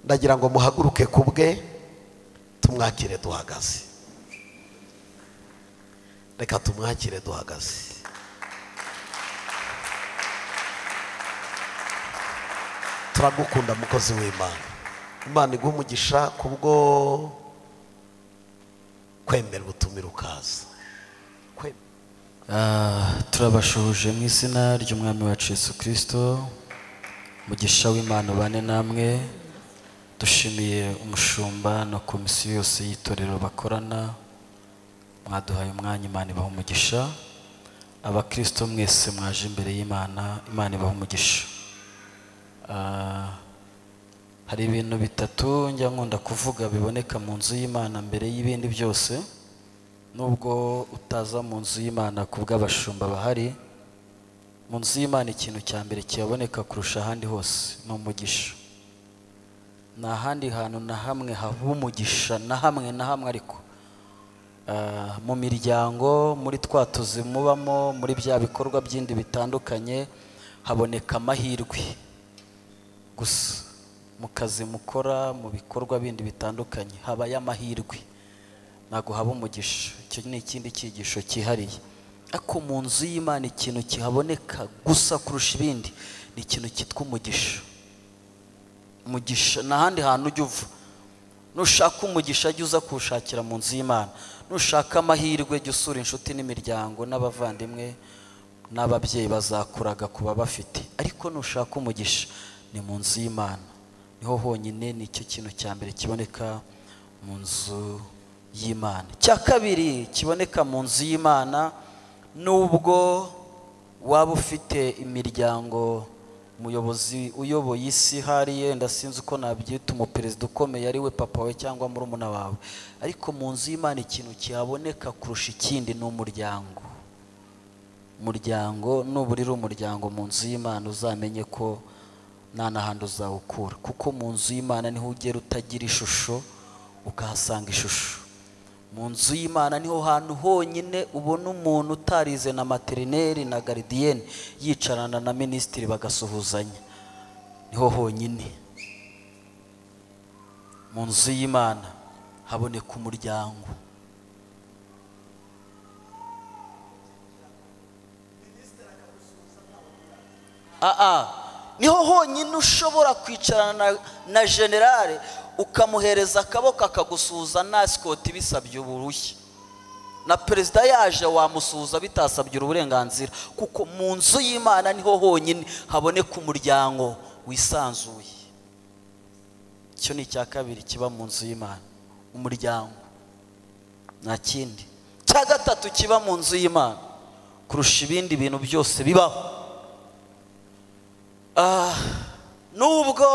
ndagira ngo muhaguruke kubwe tumwakire duhagaze. Reka tumwakire duhagaze. Turagukunda mukozi w'Imana. Imana iguha umugisha kubwo kwemera ubutumire ukaza. Turabashuje mu izina ry'umwami wacu Yesu Kristo. Umugisha w'Imana bane namwe. Dushimiye umushumba na komisiyo yose y'itorero bakorana, mwaduhaye umwanya. Imana ibaha umugisha. Abakristo mwese mwaje imbere y'Imana, Imana ibaha umugisha. Hari ibintu bitatu njya nkunda kuvuga biboneka mu nzu y'Imana mbere y'ibindi byose. Nubwo utaza mu nzu y'Imana kubw'abashumba bahari, mu nzu y'Imana ikintu cya mbere kiboneka kurusha ahandi hose ni umugisha. Nta handi hantu na hamwe haba umugisha na hamwe ariko mu miryango, muri twa tuzi mubamo, muri bya bikorwa byindi bitandukanye haboneka amahirwe gusa. Mu kazi mukora, mu bikorwa bindi bitandukanye habaye amahirwe, ntago haba umugisha. Icyo ni ikindi cyigisho cyihariye. Ariko mu nzu y'Imana ikintu kihaboneka gusa kurusha ibindi ni ikintu cyitwa umugisha. Umugisha n'ahandi hantu ujya uva. Nushaka umugisha jya uza kuwushakira mu nzu y'Imana. Nushaka amahirwe jya usura inshuti n'imiryango n'abavandimwe n'ababyeyi bazakuraga kuba bafite. Ariko nushaka umugisha ni mu nzu y'Imana. Niho honyine ni cyo kintu cya mbere kiboneka mu nzu y'Imana. Cya kabiri kiboneka mu nzu y'Imana, nubwo waba ufite imiryango, umuyobozi uyoboye isi hariye, ndasinzi uko nabyita, umuperezida ukomeye ari we papa we cyangwa murumuna wawe, ariko mu nzu y'Imana ikintu kihaboneka kurusha ikindi ni umuryango. Umuryango nuburira umuryango mu nzu y'Imana uzamenye ko nta n'ahandi uzawukura, kuko mu nzu y'Imana niho ugera utagira ishusho ukahasanga ishusho. Mu nzu y'Imana niho hantu honyine ubona umuntu utarize na materineri na garidiyene yicarana na minisitiri bagasuhuzanya. Niho honyine. Mu nzu y'Imana haboneka umuryango. Niho honyine ushobora kwicarana na generale ukamuhereza akaboko akagusuhuza nta sikoti bisabye uburushya. Na perezida yaje wamusuhuza bitasabye uburenganzira, kuko mu nzu y'Imana niho honyine haboneka umuryango wisanzuye. Icyo ni icya kabiri kiba mu nzu y'Imana, umuryango. Nta kindi. Cya gatatu kiba mu nzu y'Imana kurusha ibindi bintu byose bibaho, nubwo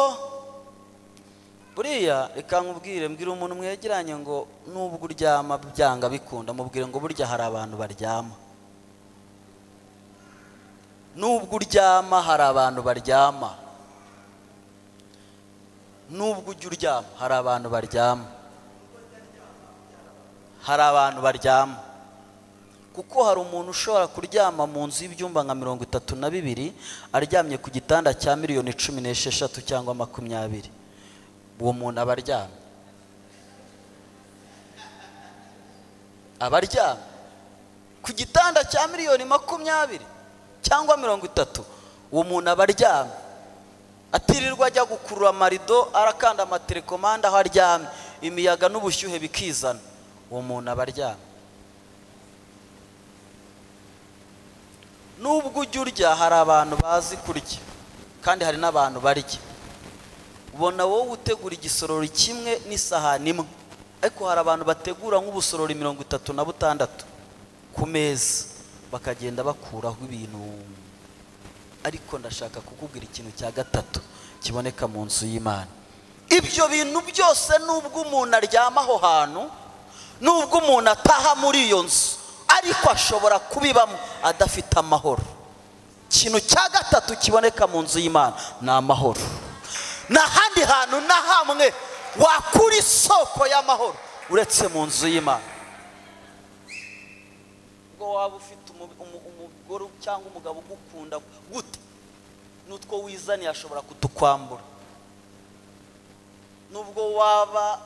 buriya, reka nkubwire, mbwira umuntu mwegeranye ngo nubwo uryama byanga bikunda, mubwire ngo burya hari abantu baryama. Nubwo uryama hari abantu baryama. Nubwo ujya uryama hari abantu baryama. Hari abantu baryama. Kuko hari umuntu ushobora kuryama mu nzu y'ibyumba nka 32 aryamye ku gitanda cya miliyoni 16 cyangwa 20. Uwo muntu abaryamye. Abaryamye ku gitanda cya miliyoni 20 cyangwa 30. Uwo muntu abaryamye. Atirirwa ajya gukurura amarido, arakanda amaterekomanda aho aryamye, imiyaga n'ubushyuhe bikizana. Uwo muntu abaryamye. Nubwo ujya urya hari abantu bazi kurya, kandi hari n'abantu barya. Ubona wowe utegura igisorori kimwe n'isahani imwe, ariko hari abantu bategura nk'ubusorori 36 ku meza, bakagenda bakuraho ibintu. Ariko ndashaka kukubwira ikintu cya gatatu kiboneka mu nzu y'Imana. Ibyo bintu byose nubwo umuntu aryama aho hantu, nubwo umuntu ataha muri iyo nzu, ariko ashobora kubibamo adafite amahoro. Ikintu cya gatatu kiboneka mu nzu y'Imana ni amahoro. Nta handi hantu na hamwe wakura isoko y'amahoro uretse mu nzu y'Imana. Ngo waba ufite umugore cyangwa umugabo ugukunda gute, n'utwo wizaniye ashobora kutukwambura. nubwo waba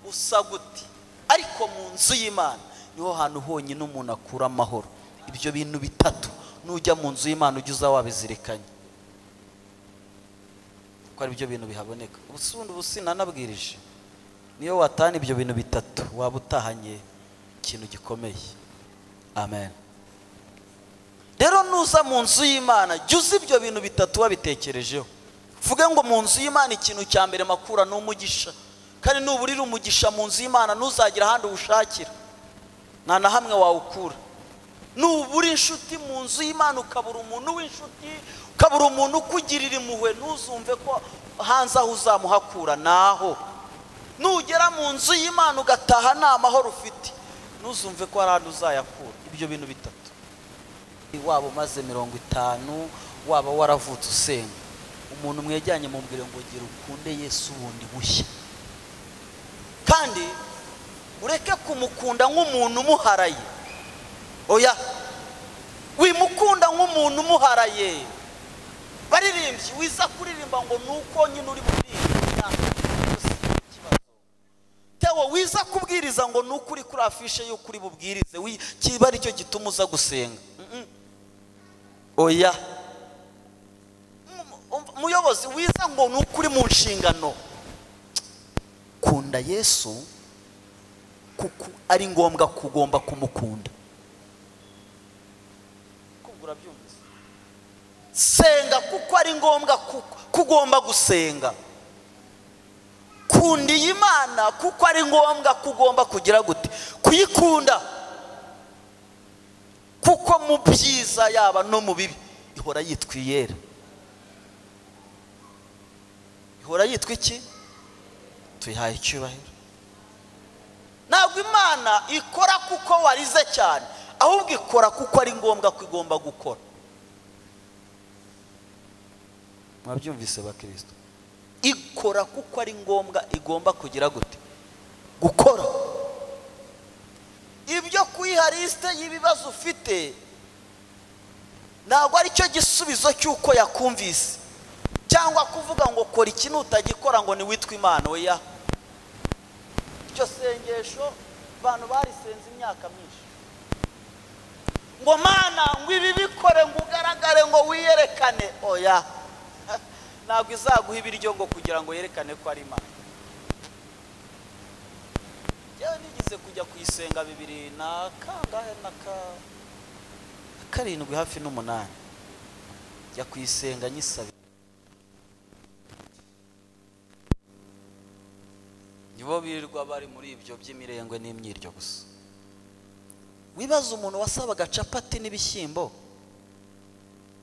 usa gute, ariko mu nzu y'Imana niho hantu honyine umuntu akura amahoro. Ibyo bintu bitatu nujya mu nzu y'Imana ujye uza wabizirikanye ko ari byo bintu bihaboneka. Ubusundi nanabwirije, niyo watahana ibyo bintu bitatu waba utahanye ikintu gikomeye. Amen. Rero nuza mu nzu y'Imana jya uzi ibyo bintu bitatu wabitekerejeho. Vuge ngo mu nzu y'Imana ikintu cya mbere makura ni umugisha, kandi nuburira umugisha mu nzu y'Imana nuzagira ahandi uwushakira, nta na hamwe wawukura. Nubura inshuti mu nzu y'Imana ukabura umuntu w'inshuti, ukabura umuntu ukugirira impuhwe, ntuzumve ko hanze aho uzamuhakura naho. Nugera mu nzu y'Imana ugataha nta mahoro ufite, ntuzumve ko hari ahandi uzayakura. Ibyo bintu bitatu, waba umaze 50, waba waravutse usenga, umuntu mwejyanye mubwire ngo gira ukunde Yesu wundi bushya, kandi ureke kumukunda nk'umuntu umuharaye. Oya, wimukunda nk'umuntu umuharaye. Baririmbyi wiza kuririmba ngo nuko nyine uri buririmba, tewo wiza kubwiriza ngo nuko uri kuri afishe yo kuri bubwirize, kiba ari cyo gituma uza gusenga. Oya, muyobozi wiza ngo nuko uri mu nshingano. Kunda Yesu kuko ari ngombwa kugomba kumukunda. Kugura byumvise. Senga kuko ari ngombwa kugomba gusenga. Kunda Imana kuko ari ngombwa kugomba kugira gute kuyikunda, kuko mu byiza yaba no mu bibi ihora yitwa iyera. Ihora yitwa iki? Tuyihaye icyubahiro. Ntabwo Imana ikora kuko warize cyane, ahubwo ikora kuko ari ngombwa ko igomba gukora. Mwabyumvise bakristo? Ikora kuko ari ngombwa igomba kugira gute gukora. Ibyo kuyiha liste y'ibibazo ufite ntabwo ari cyo gisubizo cy'uko yakumvise, cyangwa kuvuga ngo kora ikintu utagikora ngo ni witwa Imana. Oya, icyo sengesho abantu barisenze imyaka myinshi, ngo Mana ngo ibi bikore ngo ugaragare ngo wiyerekane. Oya, ntabwo izaguha ibiryo ngo kugira ngo yerekane ko ari Imana. Yewe nigize kujya kuyisenga 2007 hafi n'8, jya kuyisenga nyisabe. Nibo birirwa bari muri ibyo by'imirengwe n'imyiryo gusa. Wibaza umuntu wasabaga capati n'ibishyimbo,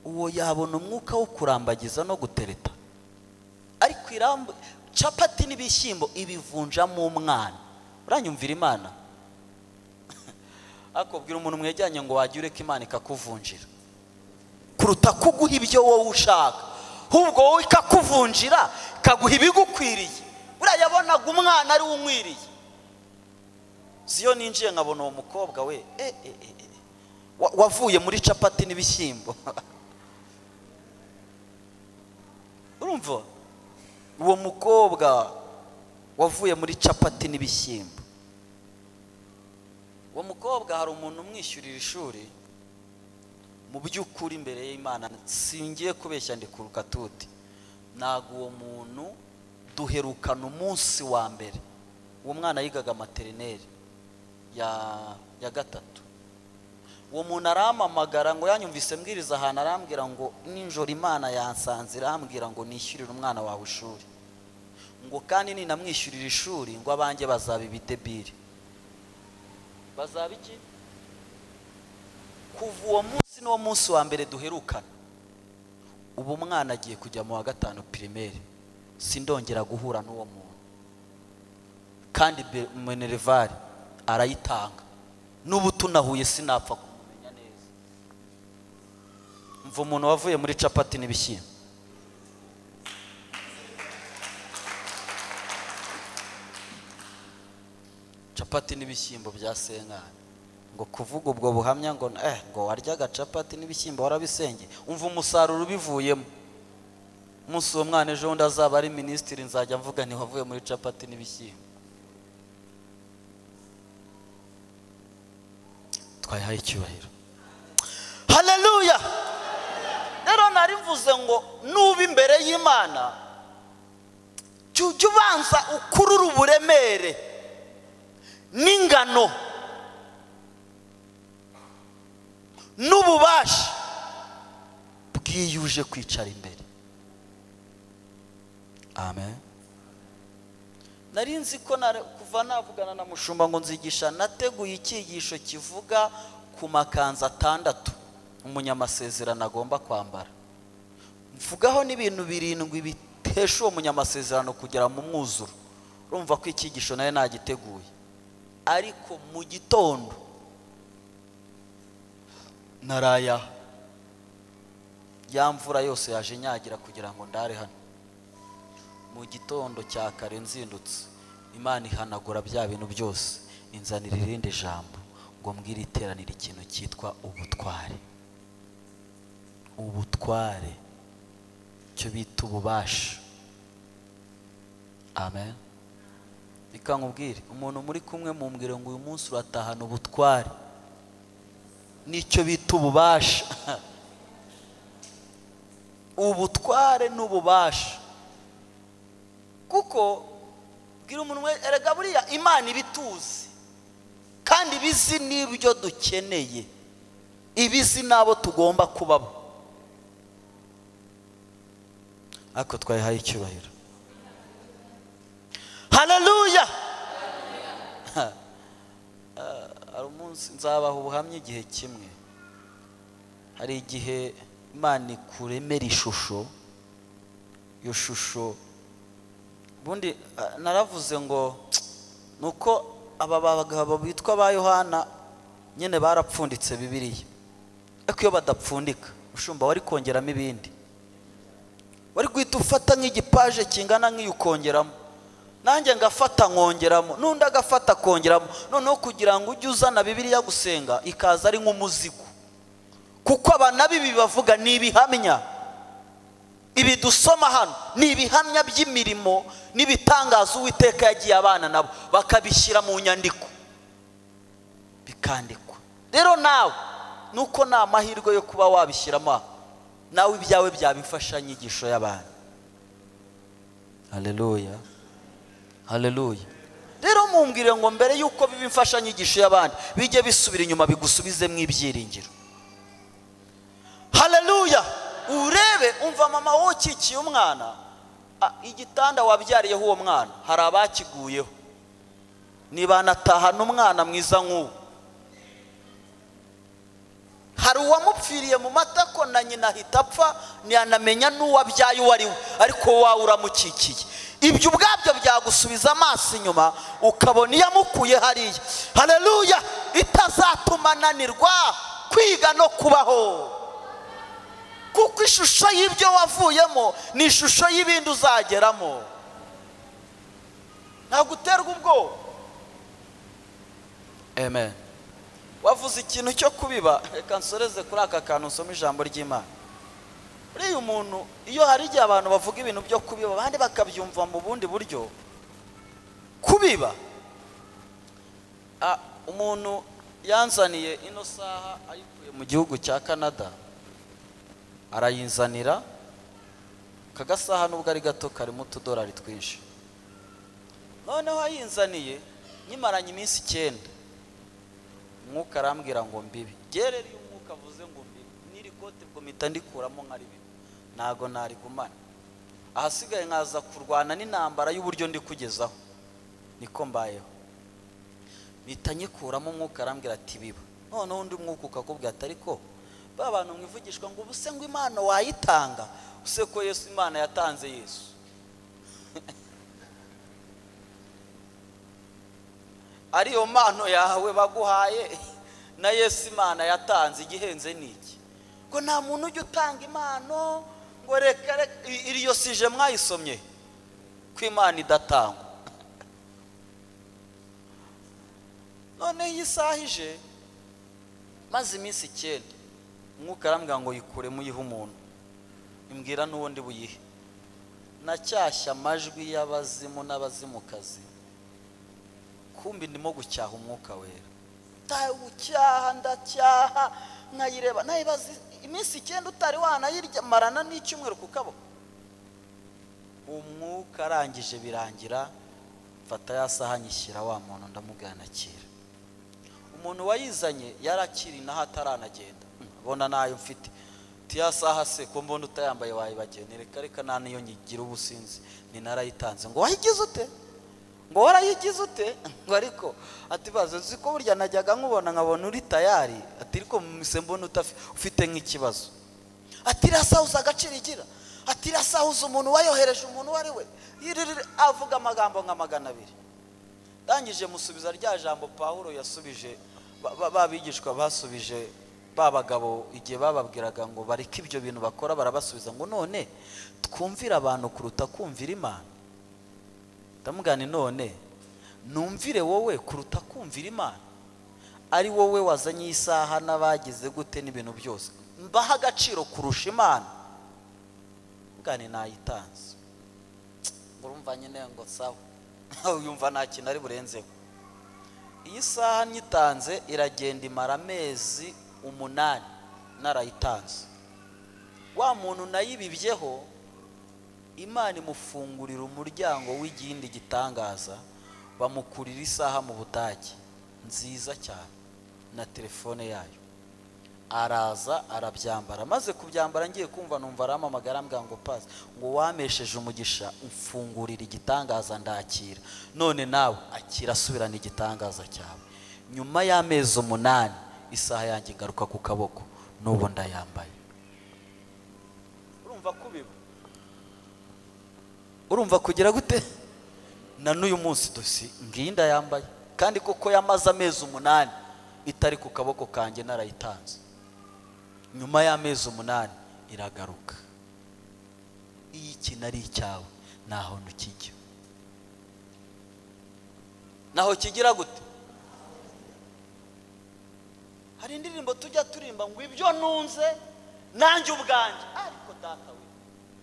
uwo yabona umwuka wo kurambagiza no gutereta. Ariko capati n'ibishyimbo ibivunjamo umwana. Uranyumvira Imana? Akubwira umuntu mwejyanye ngo wajya ureka Imana ikakuvunjira, kuruta kuguha ibyo wowe ushaka, ahubwo wowe ikakuvunjira ikaguha ibigukwiriye. Urayabonaga umwana ari umwiriye. Ziyo ninjiye nkabona uwo mukobwa we wavuye muri capati n'ibishyimbo. Urumva? Uwo mukobwa wavuye muri capati n'ibishyimbo. Uwo mukobwa hari umuntu umwishyurira ishuri, mu by'ukuri imbere y'Imana singiye kubeshya ndi kuruka tuti, ntago uwo muntu duherukana umunsi wa mbere. Uwo mwana yigaga materineri ya 3. Uwo muntu arampamagara ngo yanyumvise mbwiriza ahantu, arambwira ngo ninjoro Imana yansanze irambwira ngo nishyurire umwana wawe ishuri, ngo kandi ninamwishyurira ishuri ngo abanjye bazaba ibidebiri. Bazaba iki? Kuva uwo munsi n'uwo munsi wa mbere duherukana, ubu umwana agiye kujya mu wa 5 primaire, sindongera guhura n'uwo muntu. Kandi Minerval arayitanga, n'ubu tunahuye sinapfa kumenya neza. Mva umuntu wavuye muri capati n'ibishyimbo. Capati n'ibishyimbo bya senkana, ngo kuvuga ubwo buhamya ngo ngo waryaga capati n'ibishyimbo warabisenge, umva umusaruro ubivuyemo. umunsi uwo mwana ejo bundi azaba ari minisitiri nzajya mvuga ntiwavuye muri capati n'ibishyimbo. Twayihaye icyubahiro. haleluya. Rero nari mvuze ngo nuba imbere y'Imana jya ubanza ukurura uburemere n'ingano n'ububasha bwiyuje kwicara imbere. Amen. Nari nzi ko kuva navugana na mushumba ngo nzigisha, nateguye icyigisho kivuga ku makanzu 6 umunyamasezerano agomba kwambara. Mvugaho n'ibintu 7 bitesha uwo munyamasezerano kugera mu mwuzuro. Urumva ko icyigisho naye nagiteguye, ariko mu gitondo naraya ya mvura yose yaje nyagira kugira ngo ndare hano. Mu gitondo cya kare nzindutse, Imana ihanagura bya bintu byose, inzanira irindi jambo ngo mbwire iteranira ikintu cyitwa ubutware. Ubutware cyo bita ububasha. Amen. Bikankubwire umuntu muri kumwe mumbwire ngo uyu munsi uratahana ubutware, nicyo bita ububasha. Ubutware n'ububasha. Kuko bwira umuntu erega buriya Imana ibituzi kandi ibizi n'ibyo dukeneye, ibizi nabo tugomba kubabo. Ako twayihaye icyubahiro. Haleluya. Hari umunsi nzabaha ubuhamya igihe kimwe. Hari igihe Imana ikuremera ishusho, iyo shusho bundi naravuze ngo nuko aba bagabo bitwa ba Yohana nyene barapfunditse Bibiliya, ariko iyo badapfundika ushumba wari kongeramo ibindi, wari guhita ufata nk'igipaje kingana nk'iyo ukongeramo, nanjye ngafata nkongeramo, n'undi agafata kongeramo, noneho kugira ngo ujye uzana Bibiliya gusenga ikaza ari nk'umuzigo. Kuko abana bibi bavuga ni ibihamya, ibi dusoma hano ni ibihamya by'imirimo n'ibitangazo Uwiteka yagiye abana nabo, bakabishyira mu nyandiko bikandikwa. Rero nawe nuko nta mahirwe yo kuba wabishyiramo, nawe ibyawe byabifasha inyigisho y'abantu. Haleluya. Haleluya. Rero mumbwire ngo mbere yuko bibimfasha inyigisho y'abandi bijye bisubira inyuma bigusubizemo ibyiringiro. Haleluya. Urebe umva mama wokikiye umwana, igitanda wabyariyeho uwo mwana hari abakiguyeho, niba natahana umwana mwiza nk'uwo. Hari uwamupfiriye mu matako na nyina ahita apfa, ntiyanamenya n'uwabyaye uwo ari we, ariko wawe uramukikiye. Ibyo ubwabyo byagusubiza amaso inyuma ukabona iyamukuye hariya. Haleluya. Itazatuma ananirwa kwiga no kubaho, kuko ishusho y'ibyo wavuyemo ni ishusho y'ibindi uzageramo. Naguterwa ubwoba. Amen. Wavuze ikintu cyo kubiba, reka nsoreze kuri aka kantu nsoma ijambo ry'Imana. Uriya umuntu iyo hari igihe abantu bavuga ibintu byo kubiba abandi bakabyumva mu bundi buryo. Kubiba, umuntu yanzaniye ino saha ayikuye mu gihugu cya Canada, arayinzanira. Kagasaha nubwo ari gato karimo $2 twinshi. Noneho ayinzaniye nyimaranye iminsi 9, umwuka arambwira ngo mbibi. Gerera iyo umwuka avuze ngo mbibi, niri kote bwo mpita ndikuramo nkari bibi, nago nari gumana. Ahasigaye nkaza kurwana n'intambara y'uburyo ndi kugezaho, niko mbayeho. Mpita nyikuramo, umwuka arambwira ati biba. Noneho undi mwuka ukakubwira ati ariko ba bantu mwivugishwa ngo ubuse ngo Imana wayitanga, use ko Yesu Imana yatanze Yesu. Ariyo mpano yawe baguhaye na Yesu Imana yatanze, igihenze niki? Ngo nta muntu ujya utanga impano ngo reka iriyo sije mwayisomye ko Imana idatangwa. None yisahije maze iminsi 9, umwuka arambwira ngo yikure muyihe umuntu, imbwira n'uwo ndi buyihe. nacyashya amajwi y'abazimu n'abazimukazi, kumbi ndimo gucyaha umwuka wera. Gucyaha ndacyaha nkayireba nayibaza iminsi 9 utari wanayirya marana n'icyumweru ku kaboko. Umwuka arangije birangira, mfata ya saha nyishyira wa muntu ndamubwanakira. Umuntu wayizanye yarakiri naho ataranagenda, bona nayo mfite tiya saha se ko mbona utayambaye wayibagenere reka nta niyo nyigira ubusinzi ni narayitanze. Ngo wayigize ute? Ngo warayigize ute? Ngo ariko ati bazo ziko burya najyaga nkubona nkabona uri tayari, ati ariko mise mbona ufite nk'ikibazo. Ati rasahuza agaciro igira, ati rasahuza umuntu wayohereje umuntu wari we, avuga amagambo nka 200. Dangije musubiza rya jambo Paulo yasubije babigishwa basubije babagabo igihe bababwiraga ngo bareke ibyo bintu bakora, barabasubiza ngo none twumvira abantu kuruta kumvira Imana. Ndamugane none numvire wowe kuruta kumvira Imana, ari wowe wazanye isaha n'abagize gute n'ibintu byose, mbaha agaciro kurusha Imana. Ngane nayitanze, urumva nyine ngo sawa uyumva nta kintu ari burenzeho. Iyi saha nyitanze iragenda imara amezi 8 narayitanze. Wa muntu nayibibyeho Imana imufungurira umuryango w'igindi gitangaza, bamukurira isaha mu Budage nziza cyane na telefone yayo. Araza arabyambara, maze kubyambara ngiye kumva numva aramamagara ambwira ngo pass ngo wamesheje umugisha umfungurira igitangaza ndakira, none nawe akira asubirana igitangaza cyawe. Nyuma y'amezi 8 isaha yanjye garuka ku kaboko, n'ubu ndayambaye. Urumva kubiba, urumva kugira gute? Na n'uyu munsi dosi nginda yambaye, kandi koko yamaze amezi 8 itari ku kaboko kanjye narayitanze. Nyuma y'amezi 8 iragaruka. Iyi kinari cyawe naho nukijya, naho kigira gute? Hari indirimbo tujya turimba ngo ibyo nunze nanjye ubwanjye, ariko data we,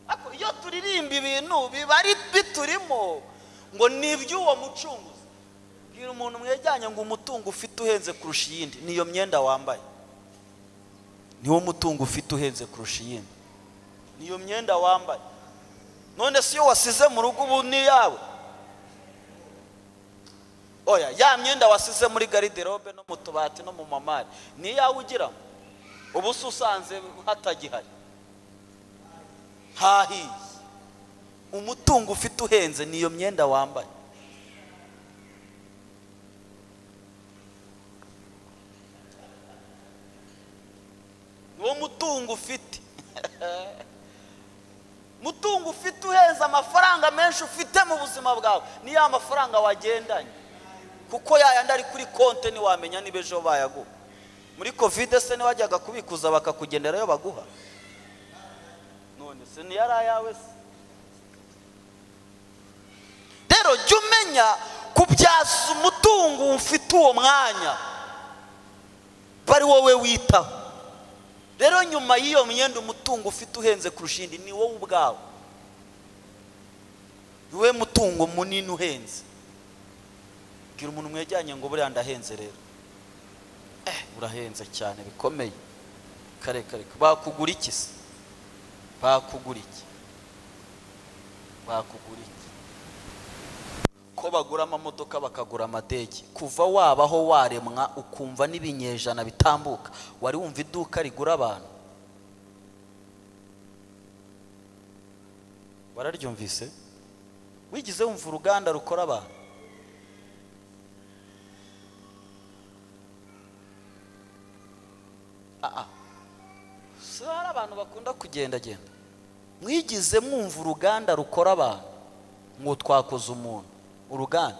ako iyo turirimba ibintu bibari biturimo ngo nibyuwo mucunguzi. Bwira umuntu mwejyanye ngo umutungo ufite uhenze kurusha iyindi niyo myenda wambaye, niwo mutungo ufite uhenze kurusha iyindi niyo myenda wambaye. None si yo wasize mu rugo ubu ni yawe? Oya, ya myenda wasize muri garderobe no mu tubati no mu mamari ni yawe ugira ubu usanze hatagihari. Hahi umutungo ufite uhenze niyo myenda wambaye. Uwo mutungo ufite mutungo ufite uheza amafaranga menshi ufite mu buzima bwawe ni ya mafaranga wagendanye, kuko yayandi ari kuri konte ni wamenya nibe ejo bayaguha. Muri covid se ni wajyaga kubikuza bakakugenderayo baguha, none se ni yari ayawe se? Rero jya umenya kubyaza umutungo ufite uwo mwanya bari wowe witaho. Rero nyuma y'iyo myenda umutungo ufite uhenze kurusha indi ni wowe ubwawe, niwe mutungo munini uhenze. Bwira umuntu mwejyanye ngo buriya ndahenze rero, urahenze cyane bikomeye. Kare bakugura iki se? Bakugura iki? Bakugura iki? Ko bagura amamodoka bakagura amadege, kuva wabaho waremwa ukumva n'ibinyejana bitambuka wari wumva iduka rigura abantu? Wararyumvise? Wigize wumva uruganda rukora abantu? Hari abantu bakunda kugenda. Mwigize mwumva uruganda rukora abantu ngo twakoze umuntu uruganda?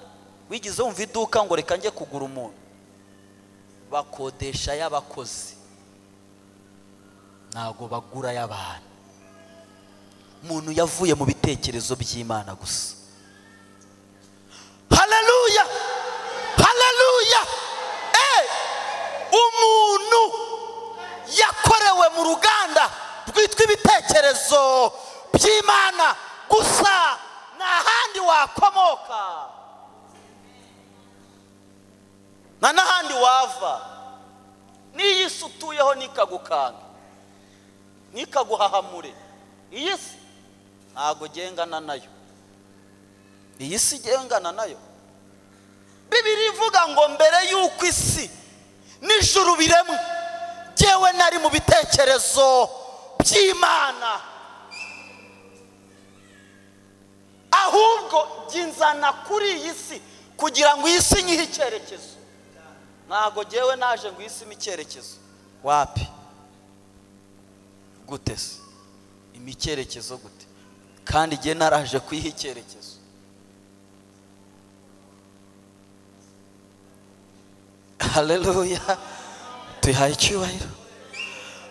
Wigize wumva iduka ngo reka njye kugura umuntu? Bakodesha y'abakozi, ntago bagura y'abantu. Umuntu yavuye mu bitekerezo by'Imana gusa. Haleluya, haleluya. Umuntu yakorewe mu ruganda rwitwa ibitekerezo by'Imana gusa, nta handi wakomoka, nta n'ahandi wava. N'iyi si utuyeho ntikagukanga, ntikaguhahamure. Iyi si ntago gengana nayo, iyi si gengana nayo. Bibiri ivuga ngo mbere y'uko isi n'ijuru biremwe, jyewe nari mu bitekerezo by'Imana, ahubwo ginzana kuri iyi si kugira ngo iyi si nyihe icyerekezo. Ntago jyewe naje ngo iyi si icyerekezo. Wapi? Gute se imicyerekezo gute? Kandi jye naraje kuyiha icyerekezo. Haleluya, tuyihaye icyubahiro.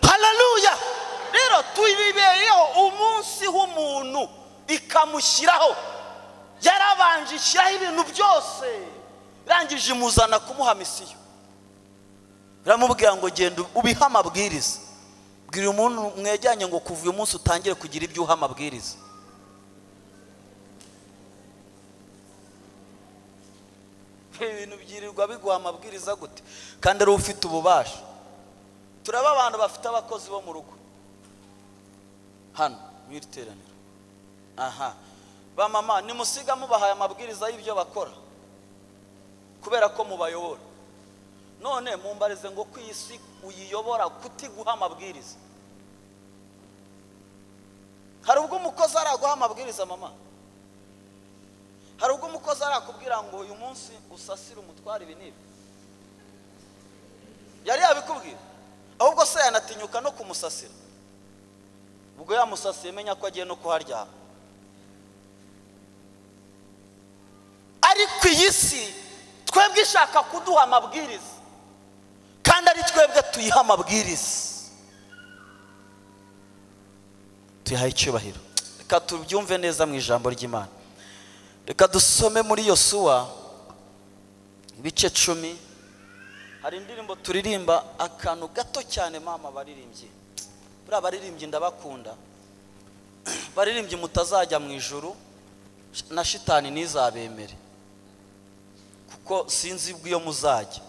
Haleluya. Rero tuyibeyeho umunsi w'umuntu ikamushyiraho, yarabanje ishyiraho ibintu byose, irangije imuzana kumuha misiyo. Iramubwira ngo genda ubihe amabwiriza. Bwira umuntu mwejyanye ngo kuva uyu munsi utangire kugira ibyo uha amabwiriza. Ibintu byirirwa biguha amabwiriza gute kandi ari ufite ububasha? Turaba abantu bafite abakozi bo mu rugo hano mw'iri teraniro. Aha, ba mama nimusiga mubahaye amabwiriza y'ibyo bakora kubera ko mubayobora. None mumbarize ngo ku isi uyiyobora kutiguha amabwiriza. Hari ubwo umukozi araguha amabwiriza mama? Hari ubwo umukozi arakubwira ngo uyu munsi usasire umutware ibi n'ibi? Yari yabikubwira? Ahubwo se yanatinyuka no kumusasira. Ubwo yamusasiye menya ko agiye no kuharyama. Ariko iyi si twebwe ishaka kuduha amabwiriza, kandi ari twebwe tuyiha amabwiriza. Tuyihaye icyubahiro. Reka tubyumve neza mu ijambo ry'Imana. Reka dusome muri Yosuwa ibice 10. Hari indirimbo turirimba akantu gato cyane mama baririmbye. Buriya baririmbye ndabakunda. Baririmbye mutazajya mu ijuru na shitani ntizabemere, kuko sinzi bw'iyo muzajya.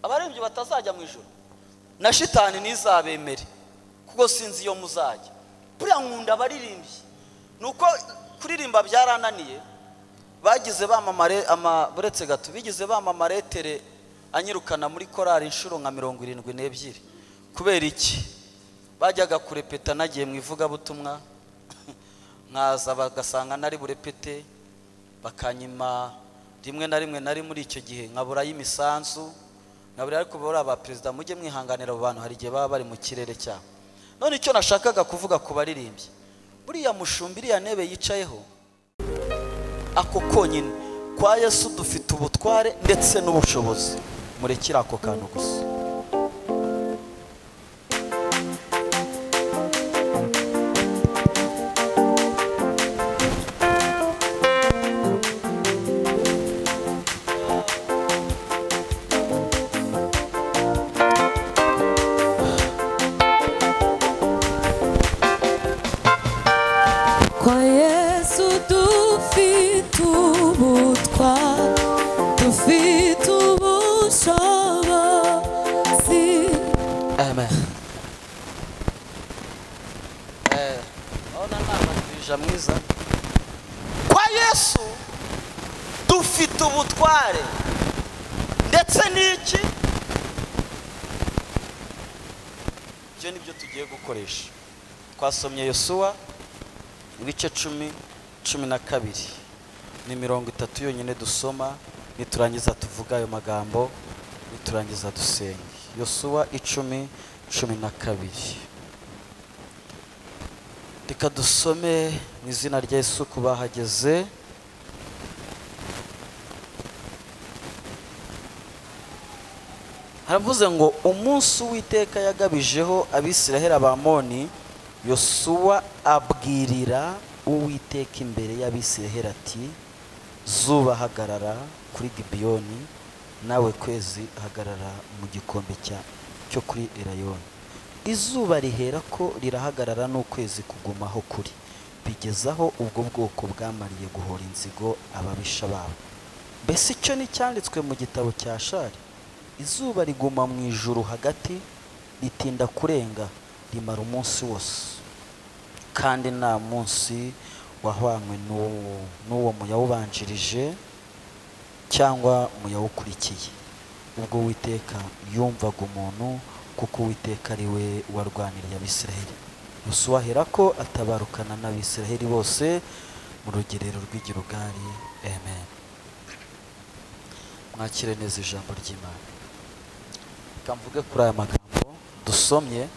Abaririmbye batazajya mu ijuru na shitani ntizabemere, kuko sinzi iyo muzajya. Buriya nkunda baririmbye. Nuko kuririmba byarananiye, bagize bamamare buretse gato bigize bamamaretere anyirukana muri korali inshuro nka 72. Kubera iki? Bajyaga kurepeta nagiye mu ivuga butumwa, nkaza bagasanga nari burepete, bakanyima rimwe na rimwe nari muri icyo gihe nkabura y'imisanzu, nkabura. Ariko bora aba president mujye mwihanganira abo bantu, hari igihe baba bari mu kirere cyabo. None icyo nashakaga kuvuga ku baririmbyi, buriya mushumbiri ya ntebe yicayeho ako konyine, kwa Yesu dufite ubutware ndetse n'ubushobozi. Murekira ako kantu gusa. Kwa Yesu dufite ubutware, dufite ubushobozi. Amen. Ona nama mwiza. Kwa Yesu dufite ubutware ndetse n'iki? Ibyo nibyo tugiye gukoresha. Twasomye Yosuwa ibice 10:12 ni 30 yonyine dusoma, niturangiza tuvuga ayo magambo, niturangiza dusenge. Yosuwa 10:12. Reka dusome mu izina rya Yesu kubahageze. Haravuze ngo umunsi Uwiteka yagabijeho Abisiraheli Abamoni, Yosuwa abwirira Uwiteka imbere y'Abisiraheli ati, zuba hagarara kuri Gibeyoni, nawe kwezi hagarara mu gikombe cyo kuri Erayoni. izuba rihera ko rirahagarara n'ukwezi kugumaho kuri, bigezaho ubwo bwoko bwamariye guhora inzigo ababisha babo. Mbese icyo ni cyanditswe mu gitabo cya Shari. Izuba riguma mu ijuru hagati, ritinda kurenga, rimara umunsi wose, kandi nta munsi wahwanywe n'uwo muyawubanjirije cyangwa muyawukurikiye. Ubwo Uwiteka yumvaga umuntu, kuko Uwiteka ari we warwaniriye Abisiraheli. Yosuwa aherako atabarukana n'Abisiraheli bose mu rugerero rw'i Gilugali. Amen. Mwakire neza ijambo ry'Imana. Reka mvuge kuri aya magambo dusomye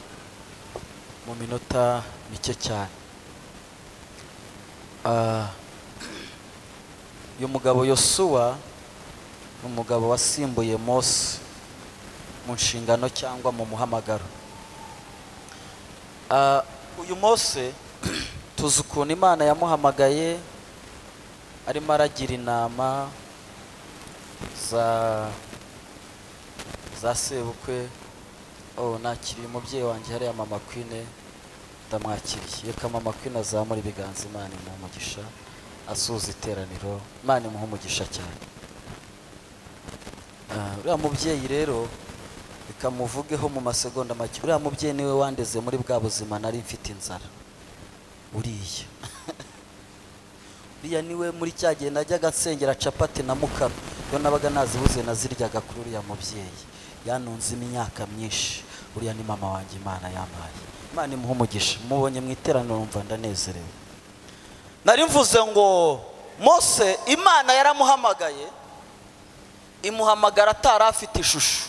mu minota mike cyane. Uyu mugabo Yosuwa ni umugabo wasimbuye Mose mu nshingano cyangwa mu muhamagaro. Uyu Mose tuzi ukuntu Imana yamuhamagaye arimo aragira inama za sebukwe. Nakiriye umubyeyi wanjye hariya Mama Queen, ndamwakiriye. Reka Mama Queen azamura ibiganza, Imana imuhe umugisha, asuhuza iteraniro, Imana imuhe umugisha cyane. Uriya mubyeyi rero reka muvugeho mu masegonda make. Uriya mubyeyi niwe wandeze muri bwa buzima nari mfite inzara. Uriya niwe muri cya gihe najyaga nsengera capati na mukara, iyo nabaga nazibuze naziryaga kuri uriya mubyeyi. Yanunze imyaka myinshi. Uriya ni mama wanjye Imana yampaye, Imana imuhe umugisha. Mubonye mu iteraniro numva ndanezerewe. Nari mvuze ngo Mose Imana yaramuhamagaye, imuhamagara atari afite ishusho,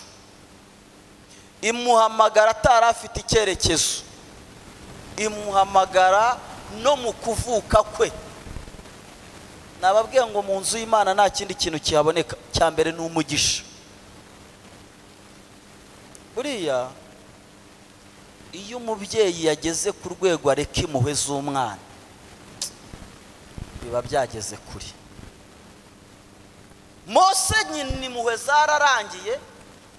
imuhamagara atari afite icyerekezo, imuhamagara no mu kuvuka kwe. Nababwiye ngo mu nzu y'Imana nta kindi kintu kihaboneka, cya mbere ni umugisha. Buriya iyo umubyeyi yageze ku rwego areka impuhwe z'umwana, biba byageze kuri. Mose nyine impuhwe zararangiye,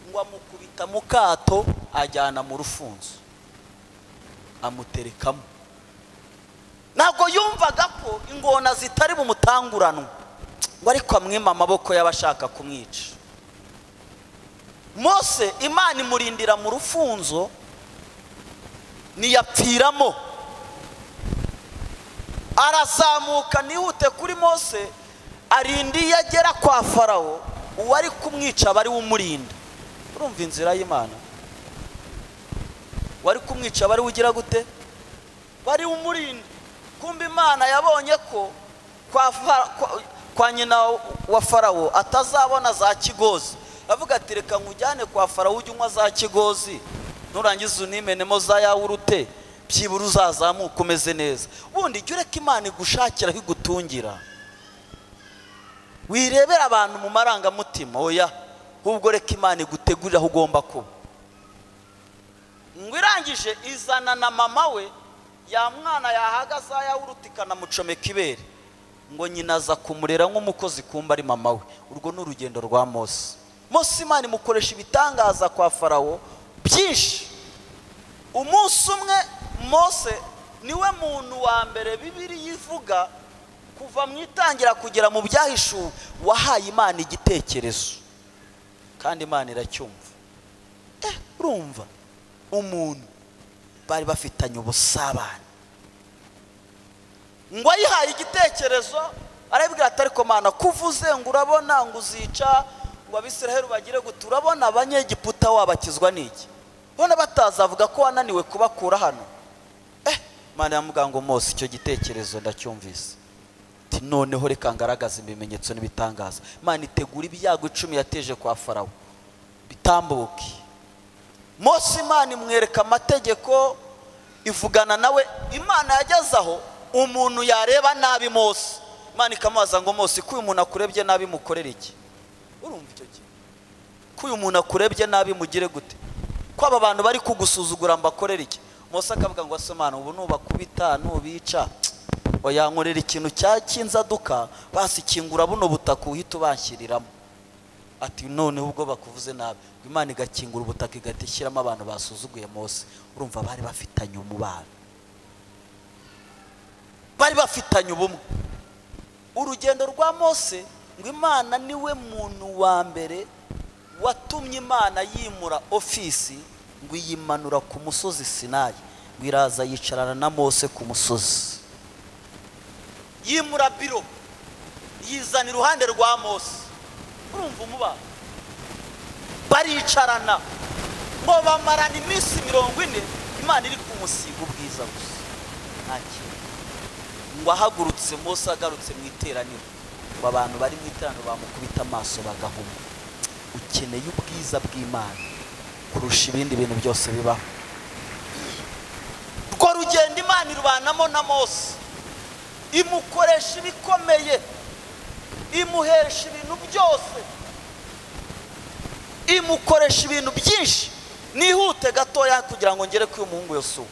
ngo amukubita mu kato, ajyana mu rufunzo, amuterekamo. Ntabwo yumvaga ko ingona zitari bumutanguranwa, ngo ariko amwima amaboko y'abashaka kumwica. Mose Imana imurindira mu rufunzo, ntiyapfiramo. Arazamuka nihute kuri Mose, arinda iyo agera kwa Farawo, uwari kumwica bari umurinda. Urumva inzira y'Imana? Wari kumwica bari ugira gute? Bari umurinda. Kumbe Imana yabonye ko kwa nyina wa Farawo atazabona za kigozi, avuga ati reka nkujyane kwa Farawo ujye unywa za kigozi, nurangiza unimenemo za yawurute, byibura uzazamuka umeze neza. Ubundi jya ureka Imana igushakira aho igutungira. Wirebera abantu mu marangamutima, oya, ahubwo reka Imana igutegurira aho ugomba kuba. Ngo irangije izana na mama we, ya mwana yahagaze yawurute ikanamucomeka ibere, ngo nyina aza kumurera nk'umukozi kumba ari mama we. Urwo ni urugendo rwa Mose. Mose Imana imukoresha ibitangaza kwa Farawo byinshi. Umunsi umwe Mose niwe muntu wa mbere Bibiliya ivuga kuva mu itangira kugera mu byahishuwe wahaye Imana igitekerezo, kandi Imana iracyumva. Urumva umuntu bari bafitanye ubusabane, ngo ayihaye igitekerezo, arabwira ati ariko Mana kuvuze ngo urabona ngo uzica ngo Abisiraheli bagire gute, urabona Abanyegiputa wabakizwa n'iki? Bona batazavuga ko wananiwe kubakura hano. Mana yamuga ngo Mose icyo gitekerezo ndacyumvise. Ati noneho reka ngaragaza ibimenyetso n'ibitangaza. Imana itegura ibyago 10 yateje kwa Farawo bitambuke. Mose Imana imwereka amategeko, ivugana nawe. Imana yagezaho umuntu yareba nabi Mose, Imana ikamubaza ngo Mose ko uyu muntu akurebye nabi mukorera iki? Urumva icyo kintu? Ko uyu muntu akurebye nabi mugire gute? Ko aba bantu bari kugusuzugura mbakorera iki? Mose akavuga ngo Imana ubu nubakubita nubica, oya nkorera ikintu cyakinzaduka, basi kingura buno butaka uhita ubanshyiriramo. ati noneho ubwo bakuvuze nabi, Imana igakingura ubutaka igahita ishyiramo abantu basuzuguye Mose. Urumva bari bafitanye umubano, bari bafitanye ubumwe. Urugendo rwa Mose, ngo Imana niwe muntu wa mbere watumye Imana yimura ofisi, ngo yimanura ku musozi Sinayi, ngo iraza yicarana na Mose ku musozi, yimura biro yizana iruhande rwa Mose. Urumva umubano, baricarana ngo bamarana iminsi 40, Imana iri kumusiga ubwiza gusa, nta kintu. Ngo ahagurutse Mose agarutse mu iteraniro, ngo abantu bari mu iteraniro bamukubita amaso bagahuma. Ukeneye ubwiza bw'Imana kurusha ibindi bintu byose bibaho. Rwo rugendo Imana irubanamo na Mose, imukoresha ibikomeye, imuhesha ibintu byose, imukoresha ibintu byinshi. Nihute gatoya kugira ngo ngere ku umuhungu Yosuwa.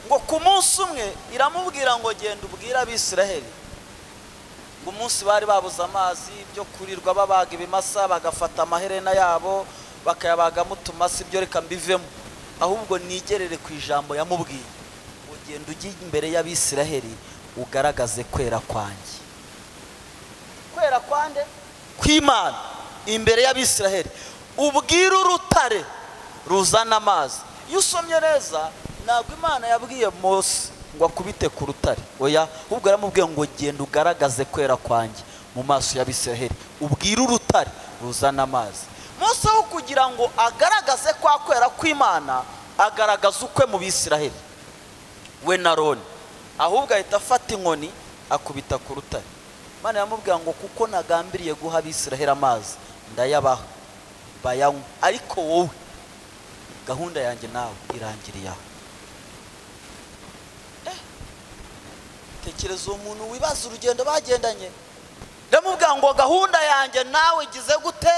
Ngo ku munsi umwe iramubwira ngo genda ubwira Abisiraheli, ngo umunsi bari babuze amazi byo kurirwa babaga ibimasa, bagafata amaherena yabo bakayabagamo utumasa, ibyo reka mbivemo, ahubwo nigerere ku ijambo yamubwiye. Ngo genda ujye imbere y'Abisiraheli ugaragaze kwera kwanjye. Kwera kwande? Kw'Imana imbere y'Abisiraheli. Ubwira urutare ruzana amazi. Iyo usomye neza, ntabwo Imana yabwiye Mose ngo akubite ku rutare, oya, ahubwo yaramubwiye ngo genda ugaragaze kwera kwanjye mu maso y'Abisiraheli, ubwira urutare ruzana amazi. Mose aho kugira ngo agaragaze kwa kwera kw'Imana, agaragaza ukwe mu Bisiraheli we na Aroni, ahubwo ahita afata inkoni akubita ku rutare. Imana yamubwira ngo kuko nagambiriye guha Abisiraheli amazi, ndayabaha bayanywa, ariko wowe gahunda yanjye nawe irangiriye aho. Tekereza umuntu wibaza urugendo bagendanye, ndamubwira ngo gahunda yanjye nawe igize gute,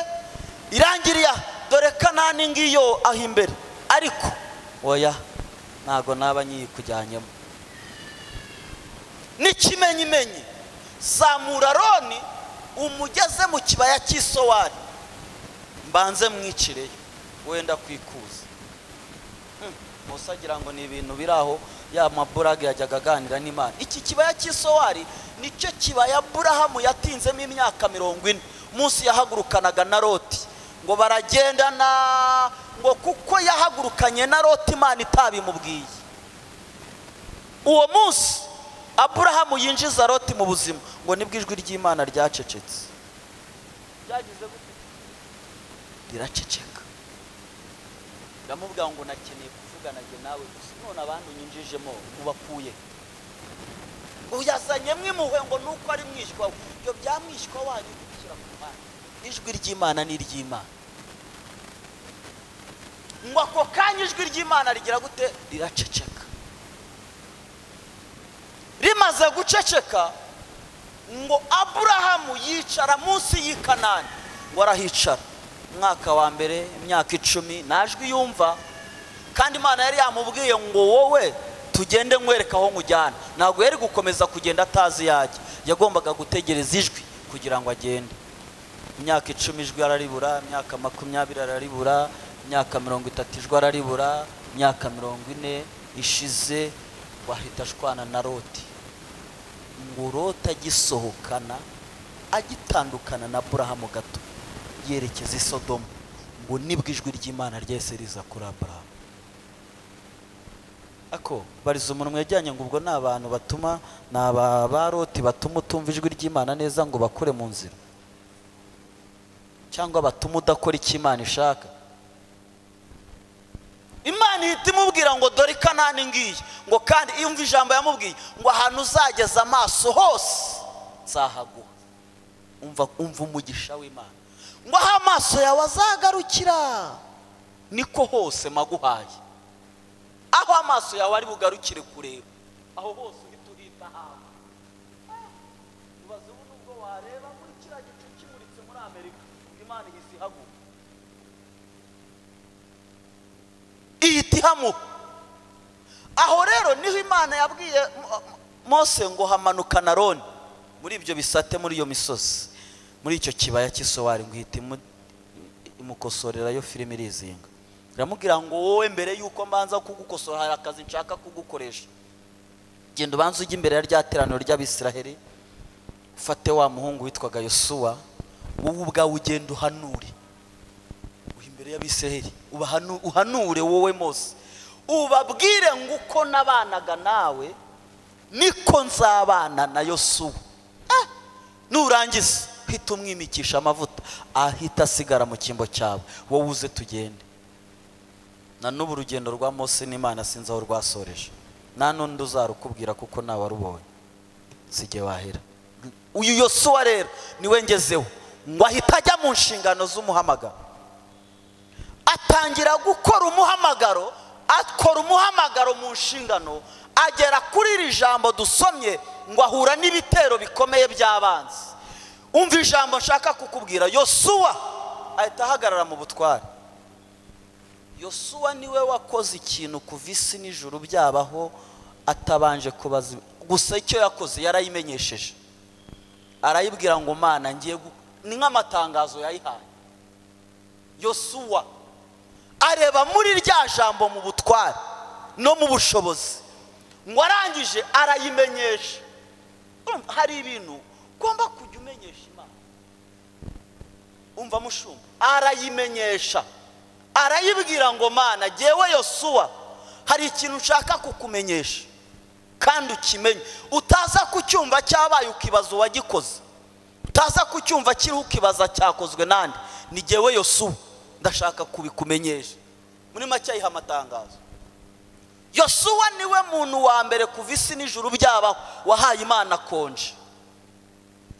irangiriye aho. Dore Kanani ngiyo aho imbere, ariko oya, ntago naba nyikujyanyemo. N'ikimenyimenyi, zamura Aroni umugeze mu kibaya cy'Isowari, mbanze mwicireyo wenda kwikuza. Mose agira ngo ni ibintu biraho, ya maburage yajyaga aganira n'Imana. Iki kibaya cy'Isowari nicyo kibaya Aburahamu yatinzemo imyaka 40, munsi yahagurukanaga na Loti, ngo baragendana, ngo kuko yahagurukanye na Loti Imana itabimubwiye. Uwo munsi Aburahamu yinjiza Loti mu buzima, ngo nibwo ijwi ry'Imana ryacecetse. Byagize gute? Riraceceka. Ndamubwira ngo nakeneye kuvugana nawe gusa, none abantu nyinjijemo ubakuye. Ngo yazanye mwimuhwe ngo nuko ari mwishywa, ibyo byamwishywa wanyu gushyira ku Mana. Ijwi ry'Imana ni ry'Imana. Ngo ako kanya ijwi ry'Imana rigira gute? Riraceceka. Rimaze guceceka, ngo Aburahamu yicara munsi y'Ikanani, ngo arahicara. Mwaka wa mbere, imyaka 10, najwi yumva, kandi Imana yari yamubwiye ngo wowe tugende nkwereka aho nkujyana. Ntabwo yari gukomeza kugenda atazi yajya, yagombaga gutegereza ijwi kugira ngo agende. Imyaka 10 ijwi araribura, imyaka 20 araribura, imyaka 30 ijwi araribura, imyaka 40 ishize, wahita ashwana na Loti. Ngo Loti agisohokana, agitandukana na Aburahamu gato, yerekeza i Sodomu, ngo nibwo ijwi ry'Imana ryese riza kuri Aburahamu. Ako bariza umuntu mwejyanye ngo ubwo n'abantu batuma, n'aba Loti batuma utumva ijwi ry'Imana neza ngo bakure mu nzira, cyangwa batuma udakora icyo Imana ishaka. Imana ihita imubwira ngo dore Kanani ngiye, ngo kandi iyumva ijambo yamubwiye ngo ahantu uzageza amaso hose nzahaguha. Umva umugisha w'Imana, ngo aho amaso yawe azagarukira niko hose maguhaye. Aho amaso yawe ari bugarukire kureba, aho hose uhita uhita hawe. Ubaze nubwo wareba muri kiriya gicu kimuritse muri Amerika, Imana ihise ihaguha, ihita ihamuha. Aho rero niho Imana yabwiye Mose ngo hamanukana Aroni muri ibyo bisate, muri iyo misozi, muri icyo kibaya cy'isowari ngo ihita imukosorera yo filime irizinga. Iramubwira ngo wowe mbere yuko mbanza kugukosora hari akazi nshaka kugukoresha. Genda ubanze ujye imbere ya rya teraniro ry'Abisiraheli, ufate wa muhungu witwaga Yosuwa, wowe ubwawe ugenda uhanure. Imbere y'Abisiraheli uhanure wowe Mose, ubabwire ngo uko nabanaga nawe niko nzabana na Yosuwa. Nurangiza hita umwimikisha amavuta, ahita asigara mu cyimbo cyawe, wowe uze tugende. Na n'ubu urugendo rwa Mose n'Imana sinzi aho rwasoreje, nta n'undi uzarukubwira kuko nawe warubonye, sijye wahera. Uyu Yosuwa rero niwe ngezeho, ngo ahita ajya mu nshingano z'umuhamagaro, atangira gukora umuhamagaro, akora umuhamagaro mu nshingano, agera kuri iri jambo dusomye ngo ahura n'ibitero bikomeye by'abanzi. Umva ijambo nshaka kukubwira, Yosuwa ahita ahagarara mu butware. Yosuwa niwe wakoze ikintu kuva isi n'ijuru byabaho atabanje kubaza, gusa icyo yakoze yarayimenyesheje, arayibwira ngo Mana ngiye, ni nk'amatangazo yayihaye. Yosuwa areba muri rya jambo mu butware no mu bushobozi, ngo arangije arayimenyesha. Hari ibintu ugomba kujya umenyesha Imana. Umva mushumba, arayimenyesha, arayibwira ngo Mana jyewe Yosuwa hari ikintu nshaka kukumenyesha kandi ukimenye, utaza kucyumva cyabaye ukibaza uwagikoze, utaza kucyumva kiriho ukibaza cyakozwe nande, ni jyewe Yosuwa ndashaka kubikumenyesha. Muri make ayiha amatangazo. Yosuwa niwe muntu wa mbere kuva isi n'ijuru byabaho wahaye Imana konje.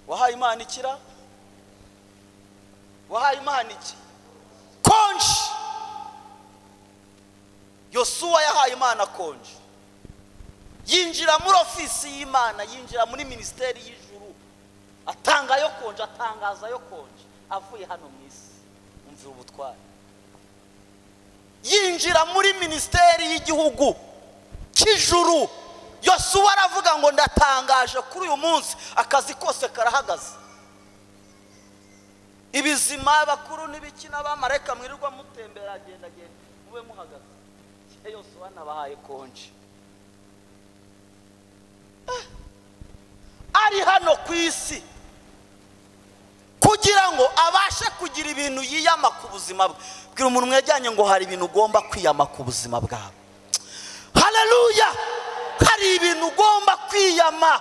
Wahaye Imana ikira? Wahaye Imana iki? Konje. Yosuwa yahaye Imana konje, yinjira muri ofisi y'Imana, yinjira muri ministeri y'ijuru, atangayo konje, atangazayo konje, avuye hano mu isi. Umvira ubutware. Yinjira muri ministeri y'igihugu cy'ijuru. Yosuwa aravuga ngo ndatangaje kuri uyu munsi akazi kose karahagaze, ibizima bakuru n'ibiki n'abamarayika mwirirwa mutembera agenda mube muhagaze. Yosuwa nabahaye konje, ari hano ku isi kugira ngo abashe kugira ibintu yiyama ku buzima bwe. Bwira umuntu mwejyanye ngo hari ibintu ugomba kwiyama ku buzima bwawe. Haleluya! Hari ibintu ugomba kwiyama,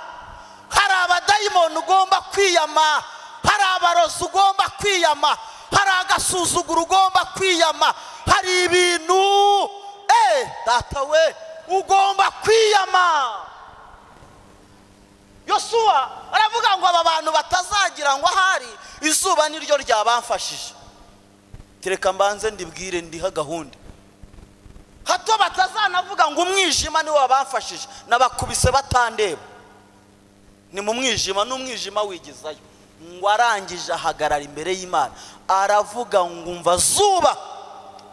hari abadayimoni ugomba kwiyama, hari abarozi ugomba kwiyama, hari agasuzuguro ugomba kwiyama, hari ibintu data we ugomba kwiyama. Yosuwa aravuga ngo aba bantu batazagira ngo ahari izuba niryo ryabamfashije, tereka mbanze ndibwire ndiha gahunda, hato batazanavuga ngo umwijima niwe wabamfashije, nabakubise batandeba. Ni mu mwijima, n'umwijima wigizayo. Ngo arangije ahagarara imbere y'Imana aravuga ngo umva zuba,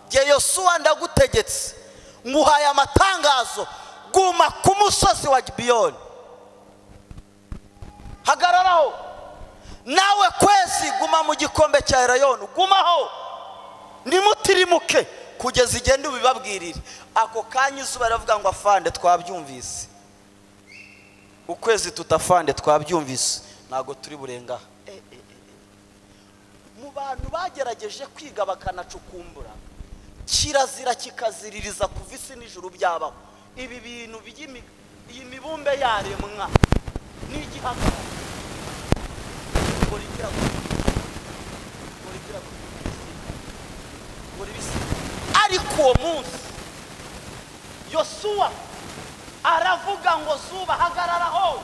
jye Yosuwa ndagutegetse, nguhaye amatangazo, guma ku musozi wa Gibeyoni, hagararaho. Nawe kwezi guma mu gikombe cya Elayono, gumaho, nimutirimuke kugeza igende ubibabwirire. Ako kanya izuba ravuga ngo afande twabyumvise, ukwezi tutafande twabyumvise, nago turi burenga. Mu bantu bagerageje kwiga bakanacukumbura, kirazira kikaziririza kuva isi n'ijuru byabaho ibi bintu iyi mibumbe yaremwa n'igihagararo. Ariko uwo munsi Yosuwa aravuga ngo zuba hagararaho,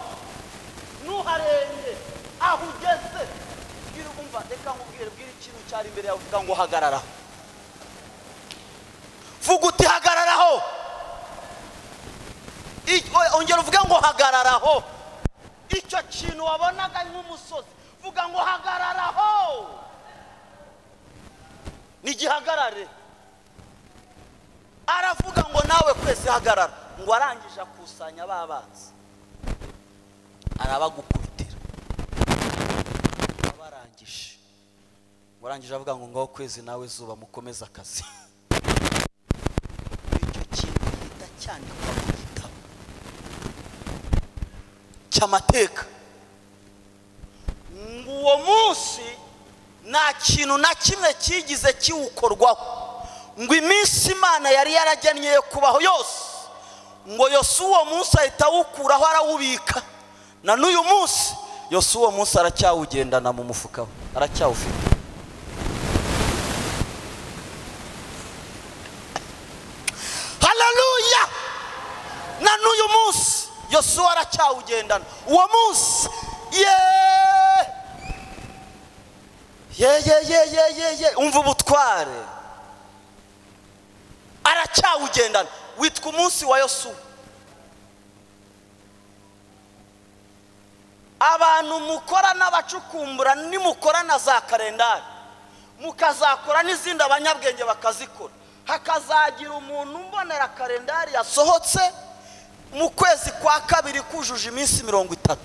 ntuharenge aho ugeze. Bwira umva, reka nkubwire, bwira ikintu cyari imbere yawe, uvuga ngo hagararaho. Vuga uti hagararaho. Ongera uvuga ngo hagararaho. Icyo kintu wabonaga nk'umusozi, vuga ngo hagararaho, nigihagarare. Aravuga ngo nawe kwese hagarara. Ngo arangije akusanya babanzi, arabagukubitira, abarangije warangije avuga ngo ngaho kwezi nawe zuba mukomeza akazi. Icyo kintu gihita cyandikwa mu gitabo cy'amateka ngo uwo munsi nta kintu na kimwe kigize kiwukorwaho, ngo iminsi Imana yari yaragennye yo kubaho yose, ngo Yosuwa uwo munsi ahita awukuraho arawubika. Na n'uyu munsi Yosuwa uwo munsi aracyawugendana mu mufuka we, aracyawufite. Haleluya! Na n'uyu munsi Yosuwa aracyawugendana. Uwo munsi umva ubutware, aracyawugendana. Witwa umunsi wa Yosuwa. Abantu mukora n'abacukumbura nimukora na za kalendari, mukazakora n'izindi abanyabwenge bakazikora, hakazagira umuntu mbonera kalendari yasohotse mu kwezi kwa kabiri kujuje iminsi 30,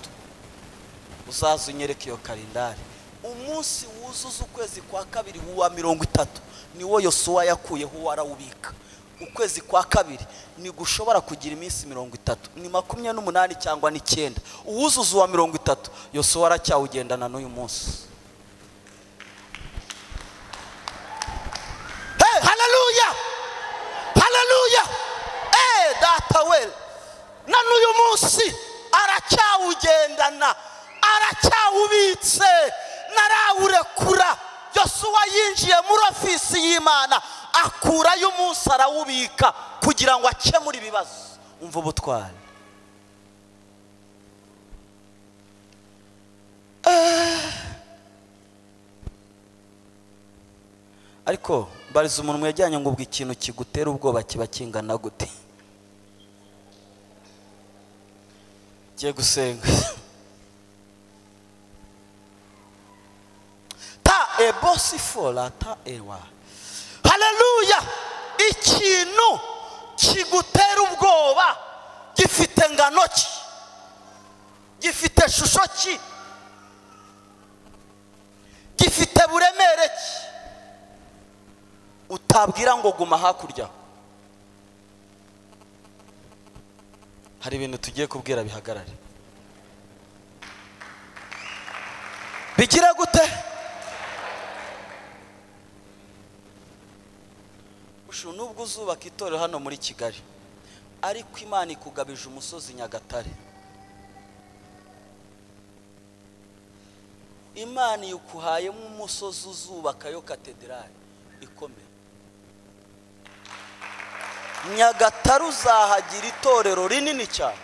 uzaza unyereka iyo kalendari. Umunsi wuzuza ukwezi kwa kabiri wa 30 niwo Yosuwa yakuyeho warawubika. Ukwezi kwa kabiri ni gushobora kugira iminsi 30, ni 28 cyangwa ni 9. Uwuzuza wa 30 Yosuwa aracyawugendana n'uyu munsi. Hey, haleluya! Haleluya! Data we, na n'uyu munsi aracyawugendana, aracyawubitse, narawurekura. Yosuwa yinjiye muri ofisi y'Imana, akurayo umunsi arawubika kugira ngo akemure ibibazo. Umva ubutware. Ariko bariza umuntu yajyanye ngo ubwo ikintu kigutera ubwoba kiba kingana gute? Giye gusenga. Ta ebosi fola ta ewa. Haleluya! Ikintu kigutera ubwoba gifite ngano ki? Gifite shusho ki? Gifite buremere ki? Utabwira ngo guma hakurya. Hari ibintu tugiye kubwira bihagarare. Bigira gute? Nubwo uzubaka itorero hano muri Kigali, ariko Imana ikugabije umusozi Nyagatare. Imana yukuhayemo umusozi uzubakayo katedrali ikomeye. Nyagatare uzahagira itorero rinini cyane.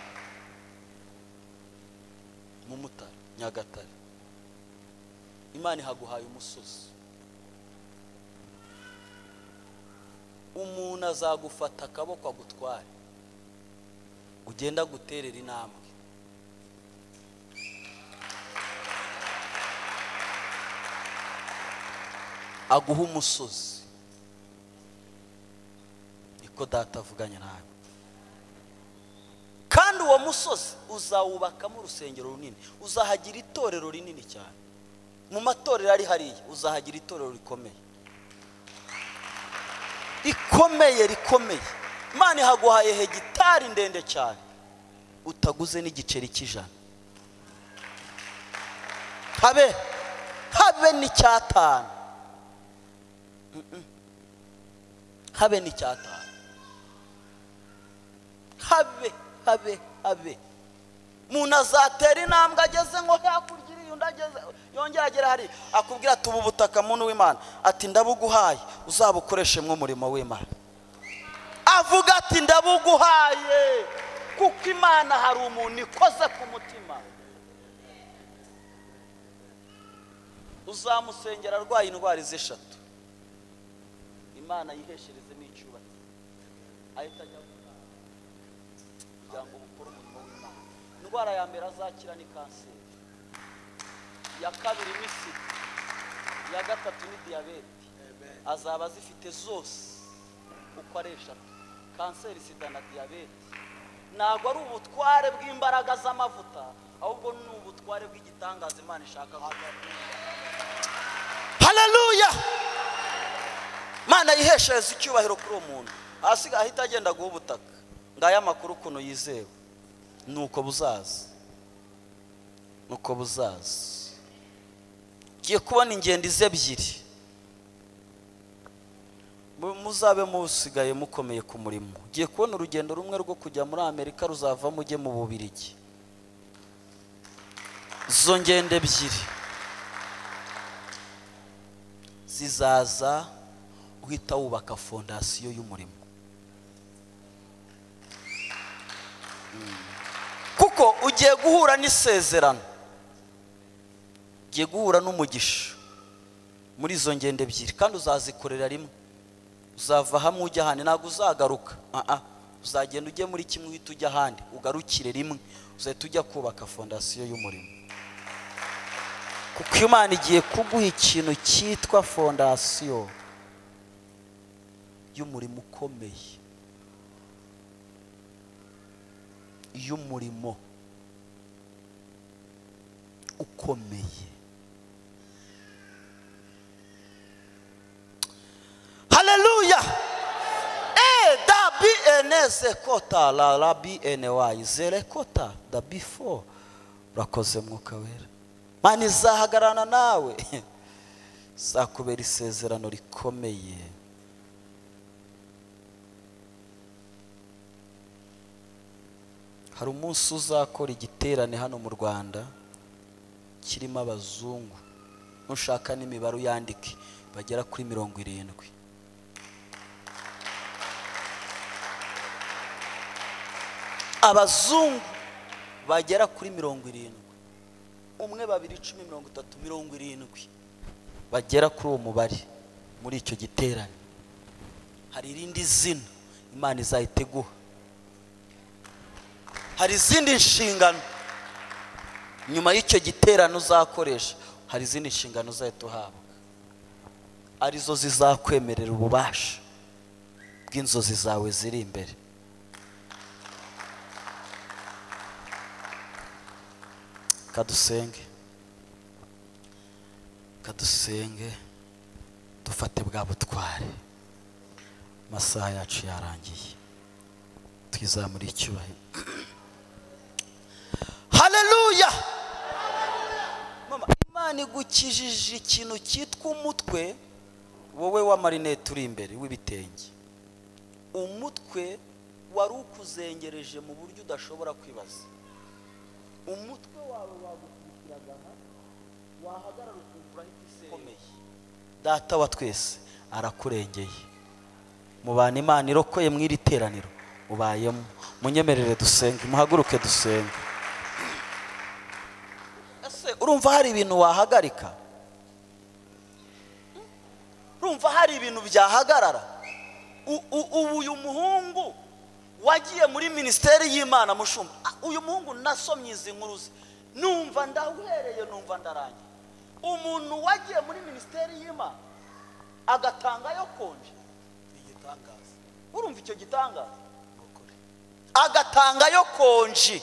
Mu Mutara, Nyagatare. Imana ihaguhaye umusozi. Umuntu azagufata akaboko agutware, ugenda guterera intambwe. Aguha umusozi. Iko data avuganye nawe. Kandi uwo musozi uzawubakamo urusengero runini, uzahagira itorero rinini cyane. Mu matorero ari hariya uzahagira itorero rikomeye. Rikomeye. Imana ihaguhaye hegitari ndende cyane, utaguze n'igiceri cy'ijana. Habe ni cyatanu. Habe ni cyatanu. Habe. Umuntu azatera intambwe ageze ngo yakurgira iyo ndageze yongera agera hari akubwira ati ubu butaka muntu w'Imana ati ndabuguhaye uzabukoreshe mu murimo w'Imana. Avuga ati ndabuguhaye kuko Imana hari umuntu ikoze ku mutima. Uzamusengera arwaye indwara z'eshatu, Imana yiheshereze n'icyubahiro. Ahita ajya kugira ngo bukore umurimo w'Imana. Indwara ya mbere azakira ni kanseri, iya kabiri ni sida, iya gatatu ni diyabete. Azaba zifite zose uko ari eshatu, kanseri, sida na diyabete. Ntabwo ari ubutware bw'imbaraga z'amavuta, ahubwo ni ubutware bw'igitangaza Imana ishaka. haleluya. Mana yiheshereza icyubahiro kuri uwo muntu, asiga ahita agenda guha ubutaka. Ngaya makuru kuno yizewe, nuko buzaza, nuko buzaza. Giye kubona ingendo ebyiri, muzabe musigaye mukomeye ku murimo. Giye kubona urugendo rumwe rwo kujya muri Amerika, ruzava mujye mu Bubiligi. Zo ngendo ebyiri zizaza uhita wubaka fondasiyo y'umurimo, kuko ugiye guhura n'isezerano, ugiye guhura n'umugisha muri izo ngendo ebyiri, kandi uzazikorera rimwe. Uzava hamwe ujya ahandi, ntabwo uzagaruka. Uzagenda ujye muri kimwe uhita ujya ahandi, ugarukire rimwe, uzahita ujya kubaka fondasiyo y'umurimo. Kuko Imana igiye kuguha ikintu cyitwa fondasiyo y'umurimo ukomeye, y'umurimo ukomeye. Haleluya. Da BNS kota la BNY zere kota da before. Urakoze Mwuka Wera. Mana izahagarana nawe, zakubera isezerano rikomeye. Hari umunsi uzakora igiterane hano mu Rwanda kirimo abazungu, nushaka n'imibare uyandike, bagera kuri 70. Abazungu bagera kuri 70, 1 2 10 30 70 bagera kuri uwo mubare muri icyo giterane. Hari irindi zina Imana izayiteguha, hari izindi nshingano nyuma y'icyo giterane uzakoresha, hari izindi nshingano uzahita uhabwa, arizo zizakwemerera ububasha bw'inzozi zawe ziri imbere. Kadusenge dufate bwa butware. Masaha yacu yarangiye, twizamura icyubahiro. Haleluya. Mama, Imana igukijije ikintu cyitwa umutwe, wowe wa marinette uri imbere w'ibitenge. Umutwe wari ukuzengereje mu buryo udashobora kwibaza. Umutwe wawe wagukiraga, wahagarara ukumva ikomeye. Data wa twese arakurengeye. Mu bana Imana irokoye mw'iri teraniro ubayemo, munyemerere dusenge, muhaguruke dusenge. Ese urumva hari ibintu wahagarika? Urumva hari ibintu byahagarara? Ubu uyu muhungu wagiye muri ministeri y'Imana mushumba, uyu muhungu nasomye izi nkuru ze, numva ndahereye numva ndarangiye. Umuntu wagiye muri ministeri y'Imana agatangayo konje, igitangaza. Urumva icyo gitangaza? Agatangayo konje.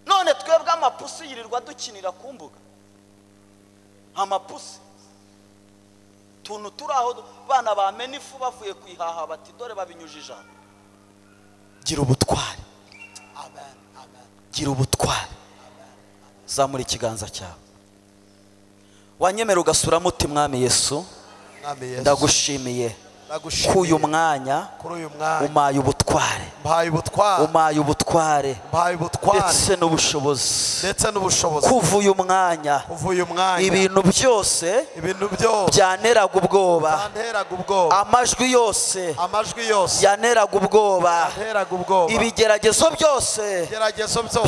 None twebwe amapusi yirirwa dukinira ku mbuga, amapusi tuntu turaho bana bamena ifu bavuye kwihaha bati dore babinyujije aho. Gira ubutware. Amen, amen. Gira ubutware. Zamura ikiganza cyawe. Wanyemera ugasura muti Mwami Yesu, ndagushimiye kuyu mwanya umaye ubutware, umaye ubutware ndetse n'ubushobozi. Kuva uyu mwanya ibintu byose byanteraga ubwoba, amajwi yose yanteraga ubwoba, ibigeragezo byose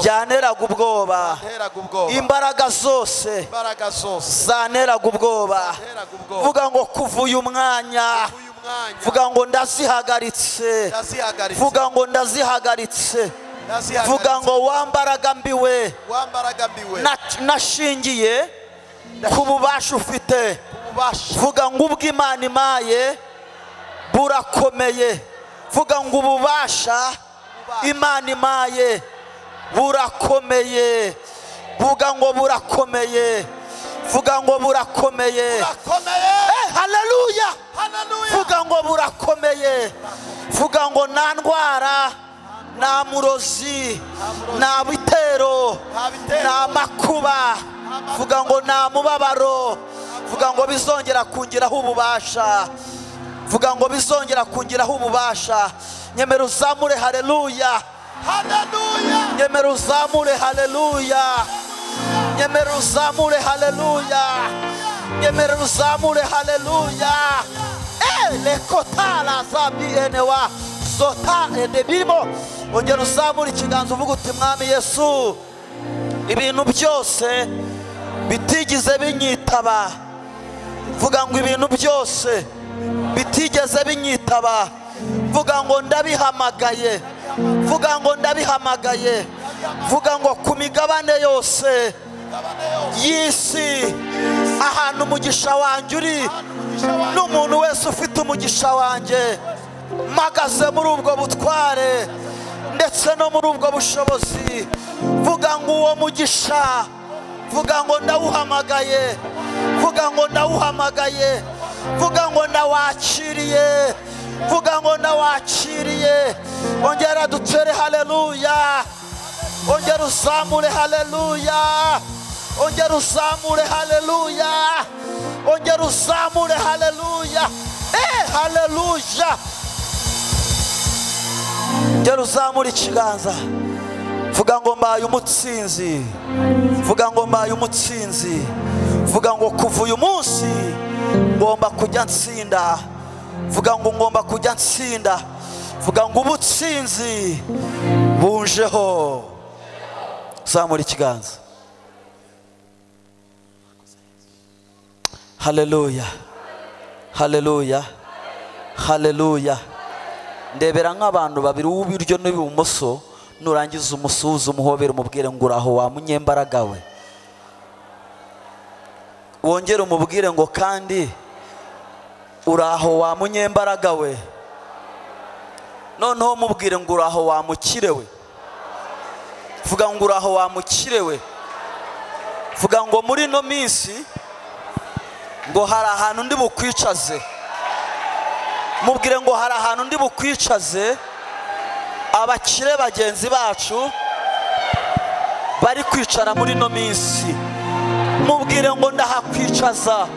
byanteraga ubwoba, imbaraga zose zanteraga ubwoba. Vuga ngo kuva uyu mwanya, vuga ngo ndazihagaritse, vuga ngo ndazihagaritse, vuga ngo wambaraga mbiwe nashingiye ku bubasha ufite. Vuga ngo ubw'Imana imaye burakomeye, vuga ngo ububasha Imana imaye burakomeye, vuga ngo burakomeye, vuga ngo burakomeye. Haleluya, vuga ngo burakomeye. Vuga ngo nta ndwara, nta murozi, nta bitero, nta makuba. Vuga ngo nta mubabaro. Vuga ngo bizongera kungiraho ububasha. Vuga ngo bizongera kungiraho ububasha. Nyemera uzamure haleluya. Nyemera uzamure haleluya. Nyemera uzamure haleluya. Nyemera uzamure haleluya. Lekotala zabi enewa zota edebimo. Ongera uzamure ikiganza uvuga uti mwami Yesu, ibintu byose bitigeze binyitaba. Vuga ngo ibintu byose bitigeze binyitaba. Vuga ngo ndabihamagaye. Vuga ngo ndabihamagaye. Vuga ngo ku migabane yose y'isi ahantu umugisha wanjye uri, n'umuntu wese ufite umugisha wanjye, mpagaze muri ubwo butware ndetse no muri ubwo bushobozi. Vuga ngo uwo mugisha, vuga ngo ndawuhamagaye. Vuga ngo ndawuhamagaye. Vuga ngo ndawakiriye. Vuga ngo ndawakiriye. Ongera dutere haleluya. Ongera uzamure haleluya. Ongera uzamure haleluya. Ongera uzamure haleluya. Haleluya. Ongera uzamure ikiganza. Vuga ngo mbaye umutsinzi. Vuga ngo mbaye umutsinzi. Vuga ngo kuva uyu munsi ngomba kujya nsinda. Vuga ngo ngomba kujya nsinda. Vuga ngo ubutsinzi bunjeho. Zamura ikiganza. Haleluya. Haleluya. Haleluya. Ndebera nk'abantu babiri w'ubiryo n'ibumoso, nurangiza umusuhuza umuhobera umubwire ngo uraho wa munyembaraga we. Wongere umubwire ngo kandi uraho wa munyembaraga we. Noneho mubwire ngo uraho wa mukire we. Vuga ngo uraho wa mukire we. Vuga ngo muri no minsi ngo hari ahantu ndi bukwicaze. Mubwire ngo hari ahantu ndi bukwicaze abakire bagenzi bacu bari kwicara muri no minsi. Mubwire ngo ndahakwicaza.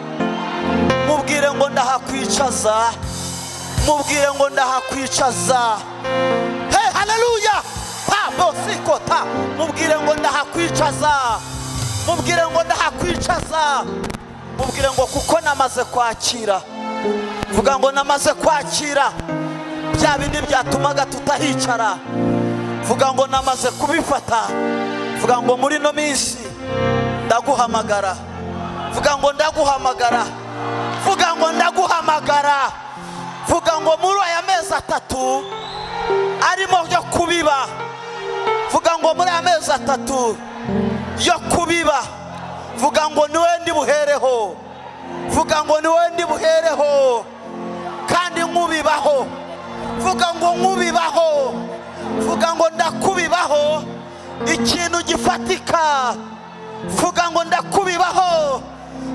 Mubwire ngo ndahakwicaza. Mubwire ngo ndahakwicaza. Haleluya. Bosikota. Mubwire ngo ndahakwicaza. Mubwire ngo ndahakwicaza. Mubwire ngo kuko namaze kwakira. Vuga ngo namaze kwakira bya bindi byatumaga tutahicara. Vuga ngo namaze kubifata. Vuga ngo muri no minsi ndaguhamagara. Vuga ngo ndaguhamagara. Vuga ngo ndaguhamagara. Vuga ngo muri aya mezi 3 arimo byo kubiba. Vuga ngo muri aya mezi 3 yo kubiba. Vuga ngo niwe ndi buhereho. Vuga ngo niwe ndi buhereho kandi nkubibaho. Vuga ngo nkubibaho. Vuga ngo ndakubibaho ikintu gifatika. Vuga ngo ndakubibaho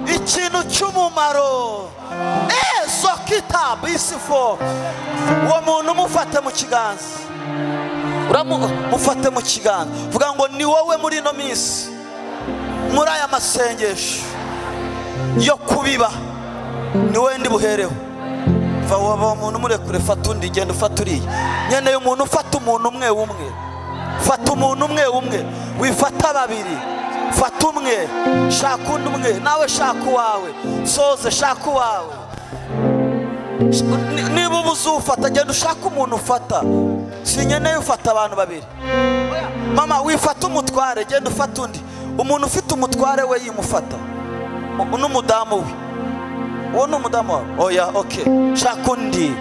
ikintu cy'umumaro. Sokita bisifo. Uwo muntu mufate mu kiganza. Mufate mu kiganza. Vuga ngo ni wowe muri no minsi, muri aya masengesho yo kubiba, ni wowe ndi buhereho. Va waba umuntu murekure, fata undi, genda ufata uriya. Nyene umuntu ufata umuntu umwe umwe. Fata umuntu umwe umwe. Wifata babiri. Fata umwe. Shaka undi umwe. Nawe shaka uwawe. Soze shaka uwawe. Niba ubuzufata genda ushaka umuntu ufata. Sinyeneye ufata abantu babiri. Mama wifata umutware, genda ufata undi. Umuntu ufite umutware we yimufata. N'umudamu we. Uwo ni umudamu wawe. Oya, okay. Shaka undi.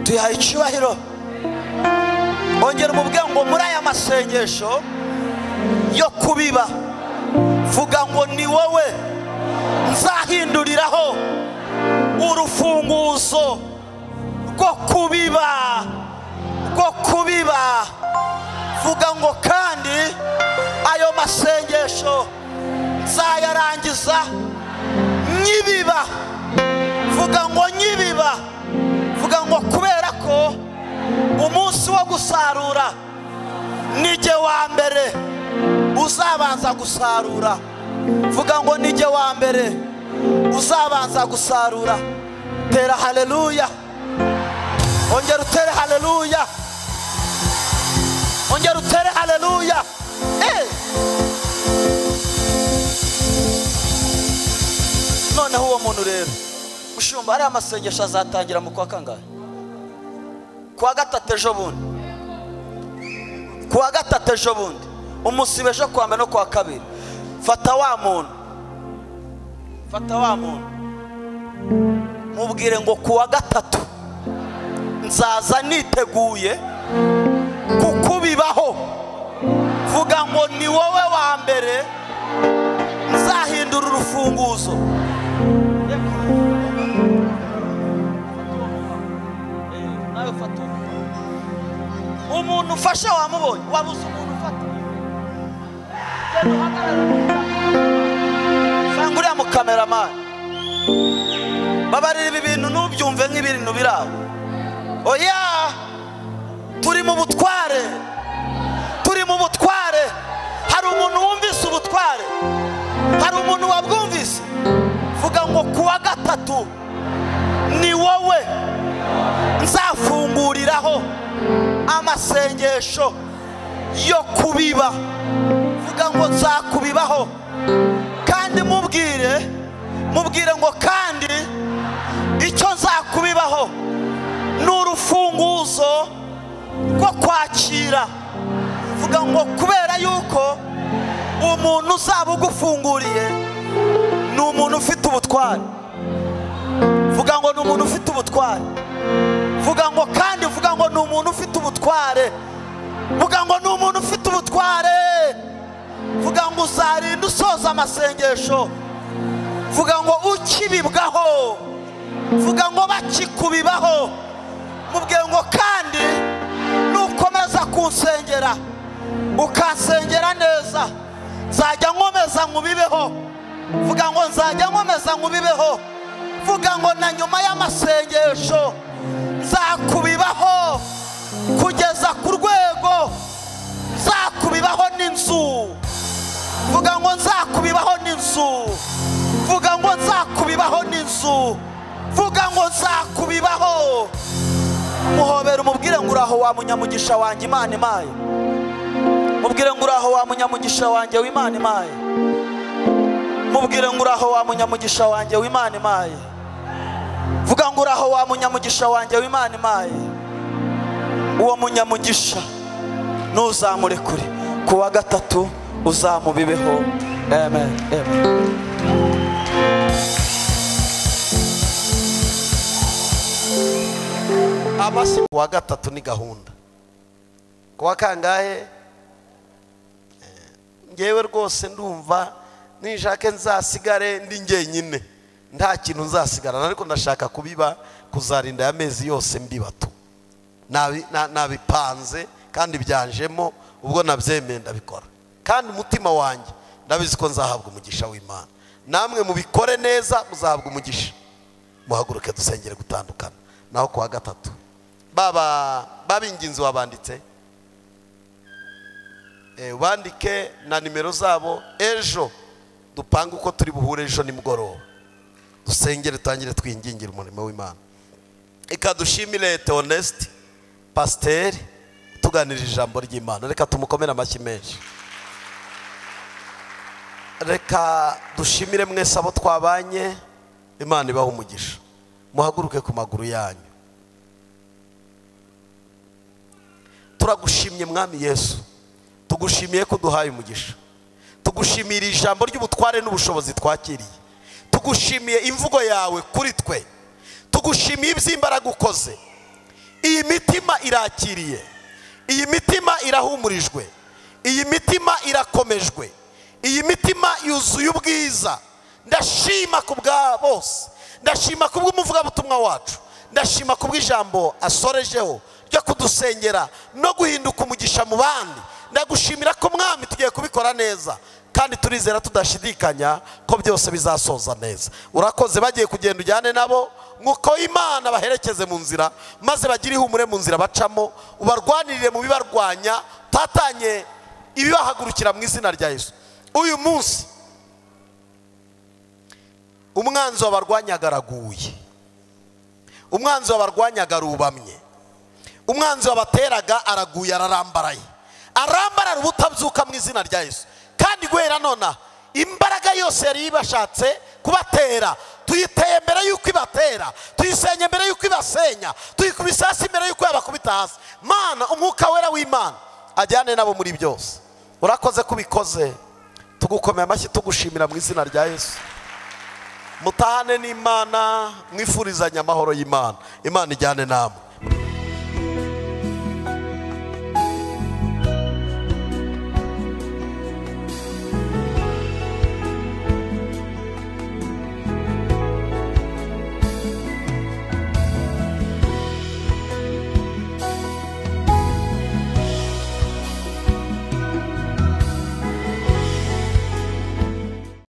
Tuyahaye icyubahiro. Ongera umubwire ngo muri aya masengesho yo kubiba, vuga ngo ni wowe nzahinduriraho urufunguzo rwo kubiba. Vuga ngo kandi ayo masengesho nzayarangiza nyibiba. Vuga ngo nyibiba. Vuga ngo kubera ko umunsi wo gusarura nijye wa mbere uzabanza gusarura. Vuga ngo nijye wa mbere uzabanza gusarura. Tera haleluya. Ongera utere haleluya. Ongera utere haleluya. Noneho uwo muntu rero mushumba ari amasengesho azatangira mu kwa kangahe? Kwa gatatu ejo bundi. Kwa gatatu ejo bundi. Umusibe ejo kwa mbere no kwa kabiri. Fata wa muntu. Fata wa muntu. Mubwire ngo kuwa gatatu nzaza niteguye kukubibaho. Vuga ngo ni wowe wa mbere nzahindura urufunguzo. Umuntu ufashe wamubonye, wabuze umuntu ufata. Sanguriya mu cameraman. Babarira ibi bintu nubyumve nk'ibintu biraho. Oya, turi mu butware. Turi mu butware. Hari umuntu wumvise ubutware? Hari umuntu wabwumvise? Vuga ngo kuwa gatatu ni wowe nzafunguriraho amasengesho yo kubiba. Vuga ngo nzakubibaho. Kandi mubwire ngo kandi icyo nzakubibaho n'urufunguzo rwo kwakira. Vuga ngo kubera yuko umuntu uzaba ugufunguriye ni umuntu ufite ubutware. Vuga ngo ni umuntu ufite ubutware. Vuga ngo kandi vuga ngo ni umuntu ufite ubutware. Vuga ngo ni umuntu ufite ubutware. Vuga ngo uzarinda usoza amasengesho. Vuga ngo ukibibwaho. Vuga ngo bakikubibaho. Mubwiye ngo kandi nukomeza kunsengera ukansengera neza nzajya nkomeza nkubibeho. Vuga ngo nzajya nkomeza nkubibeho. Vuga ngo na nyuma y'amasengesho nzakubibaho kugeza ku rwego nzakubibaho n'inzu. Vuga ngo nzakubibaho n'inzu. Vuga ngo nzakubibaho n'inzu. Vuga ngo nzakubibaho. Muhobera umubwire ngo uraho wa munyamugisha wanjye Imana imaye. Mubwire ngo uraho wa munyamugisha wanjye w'Imana imaye. Mubwire ngo uraho wa munyamugisha wanjye w'Imana imaye. Vuga ngo uraho wa munyamugisha wanjye w'Imana imaye. Uwo munyamugisha nuzamurekure kuwa gatatu uzamubibeho. Amen. Amen. Amasi kuwa gatatu ni gahunda. Kuwa kangahe? Ngewe rwose ndumva nishake nzasigare ndi njyenyine. Nta kintu nzasigarana, ariko ndashaka kubiba kuzarinda amezi yose mbibatu. Nabipanze kandi byanjemo, ubwo nabyemeye ndabikora. Kandi umutima wanjye ndabizi ko nzahabwa umugisha w'Imana. Namwe mubikore neza muzahabwa umugisha. Muhaguruke dusengere gutandukana. Naho kuwa gatatu babinginzi wabanditse ubandike na nimero zabo. Ejo dupanga uko turi buhure ejo nimugoroba. Dusengere tangire twingingira umurimo w'Imana. Ikadushimire Theoneste Pasteur tuganirije ijambo ry'Imana. Reka tumukomere amashyi menshi. Reka dushimire mwese abo twabanye. Imana ibahe umugisha. Muhaguruke ku maguru yanyu. Turagushimye Mwami Yesu. Tugushimiye ko duhaye umugisha. Tugushimira ijambo ry'ubutware n'ubushobozi twakiriye. Tugushimiye imvugo yawe kuri twe. Tugushimiye iby'imbaraga ukoze. Iyi mitima irakiriye. Iyi mitima irahumurijwe. Iyi mitima irakomejwe. Iyi mitima yuzuye ubwiza. Ndashima ku bwa bose. Ndashima ku bw'umuvugabutumwa wacu. Ndashima ku bw'ijambo asorejeho ryo kudusengera no guhinduka umugisha mu bandi. ndagushimira ko mwami tugiye kubikora neza, kandi turizera tudashidikanya ko byose bizasoza neza. Urakoze, bagiye kugenda ujyane nabo, Mwuka w'Imana baherekeze mu nzira, maze bagire ihumure mu nzira bacamo, ubarwanirire mu bibarwanya, tatanye ibibahagurukira mu izina rya Yesu. Uyu munsi umwanzi wabarwanyaga araguye, umwanzi wabarwanyaga arubamye, umwanzi wabateraga araguye, ararambaraye, arambarara ubutabyuka mu izina rya Yesu. Kandi guhera nona imbaraga yose yari ibashatse kubatera tuyiteye mbere yuko ibatera, tuyisenye mbere yuko ibasenya, tuyikubise hasi mbere yuko yabakubita hasi. Mana, umwuka wera w'Imana ajyane nabo muri byose. Urakoze kubikoze, tugukomeye amashyi tugushimira mu izina rya Yesu. Mutahane n'Imana, mwifurizanya amahoro y'Imana. Imana ijyane namwe.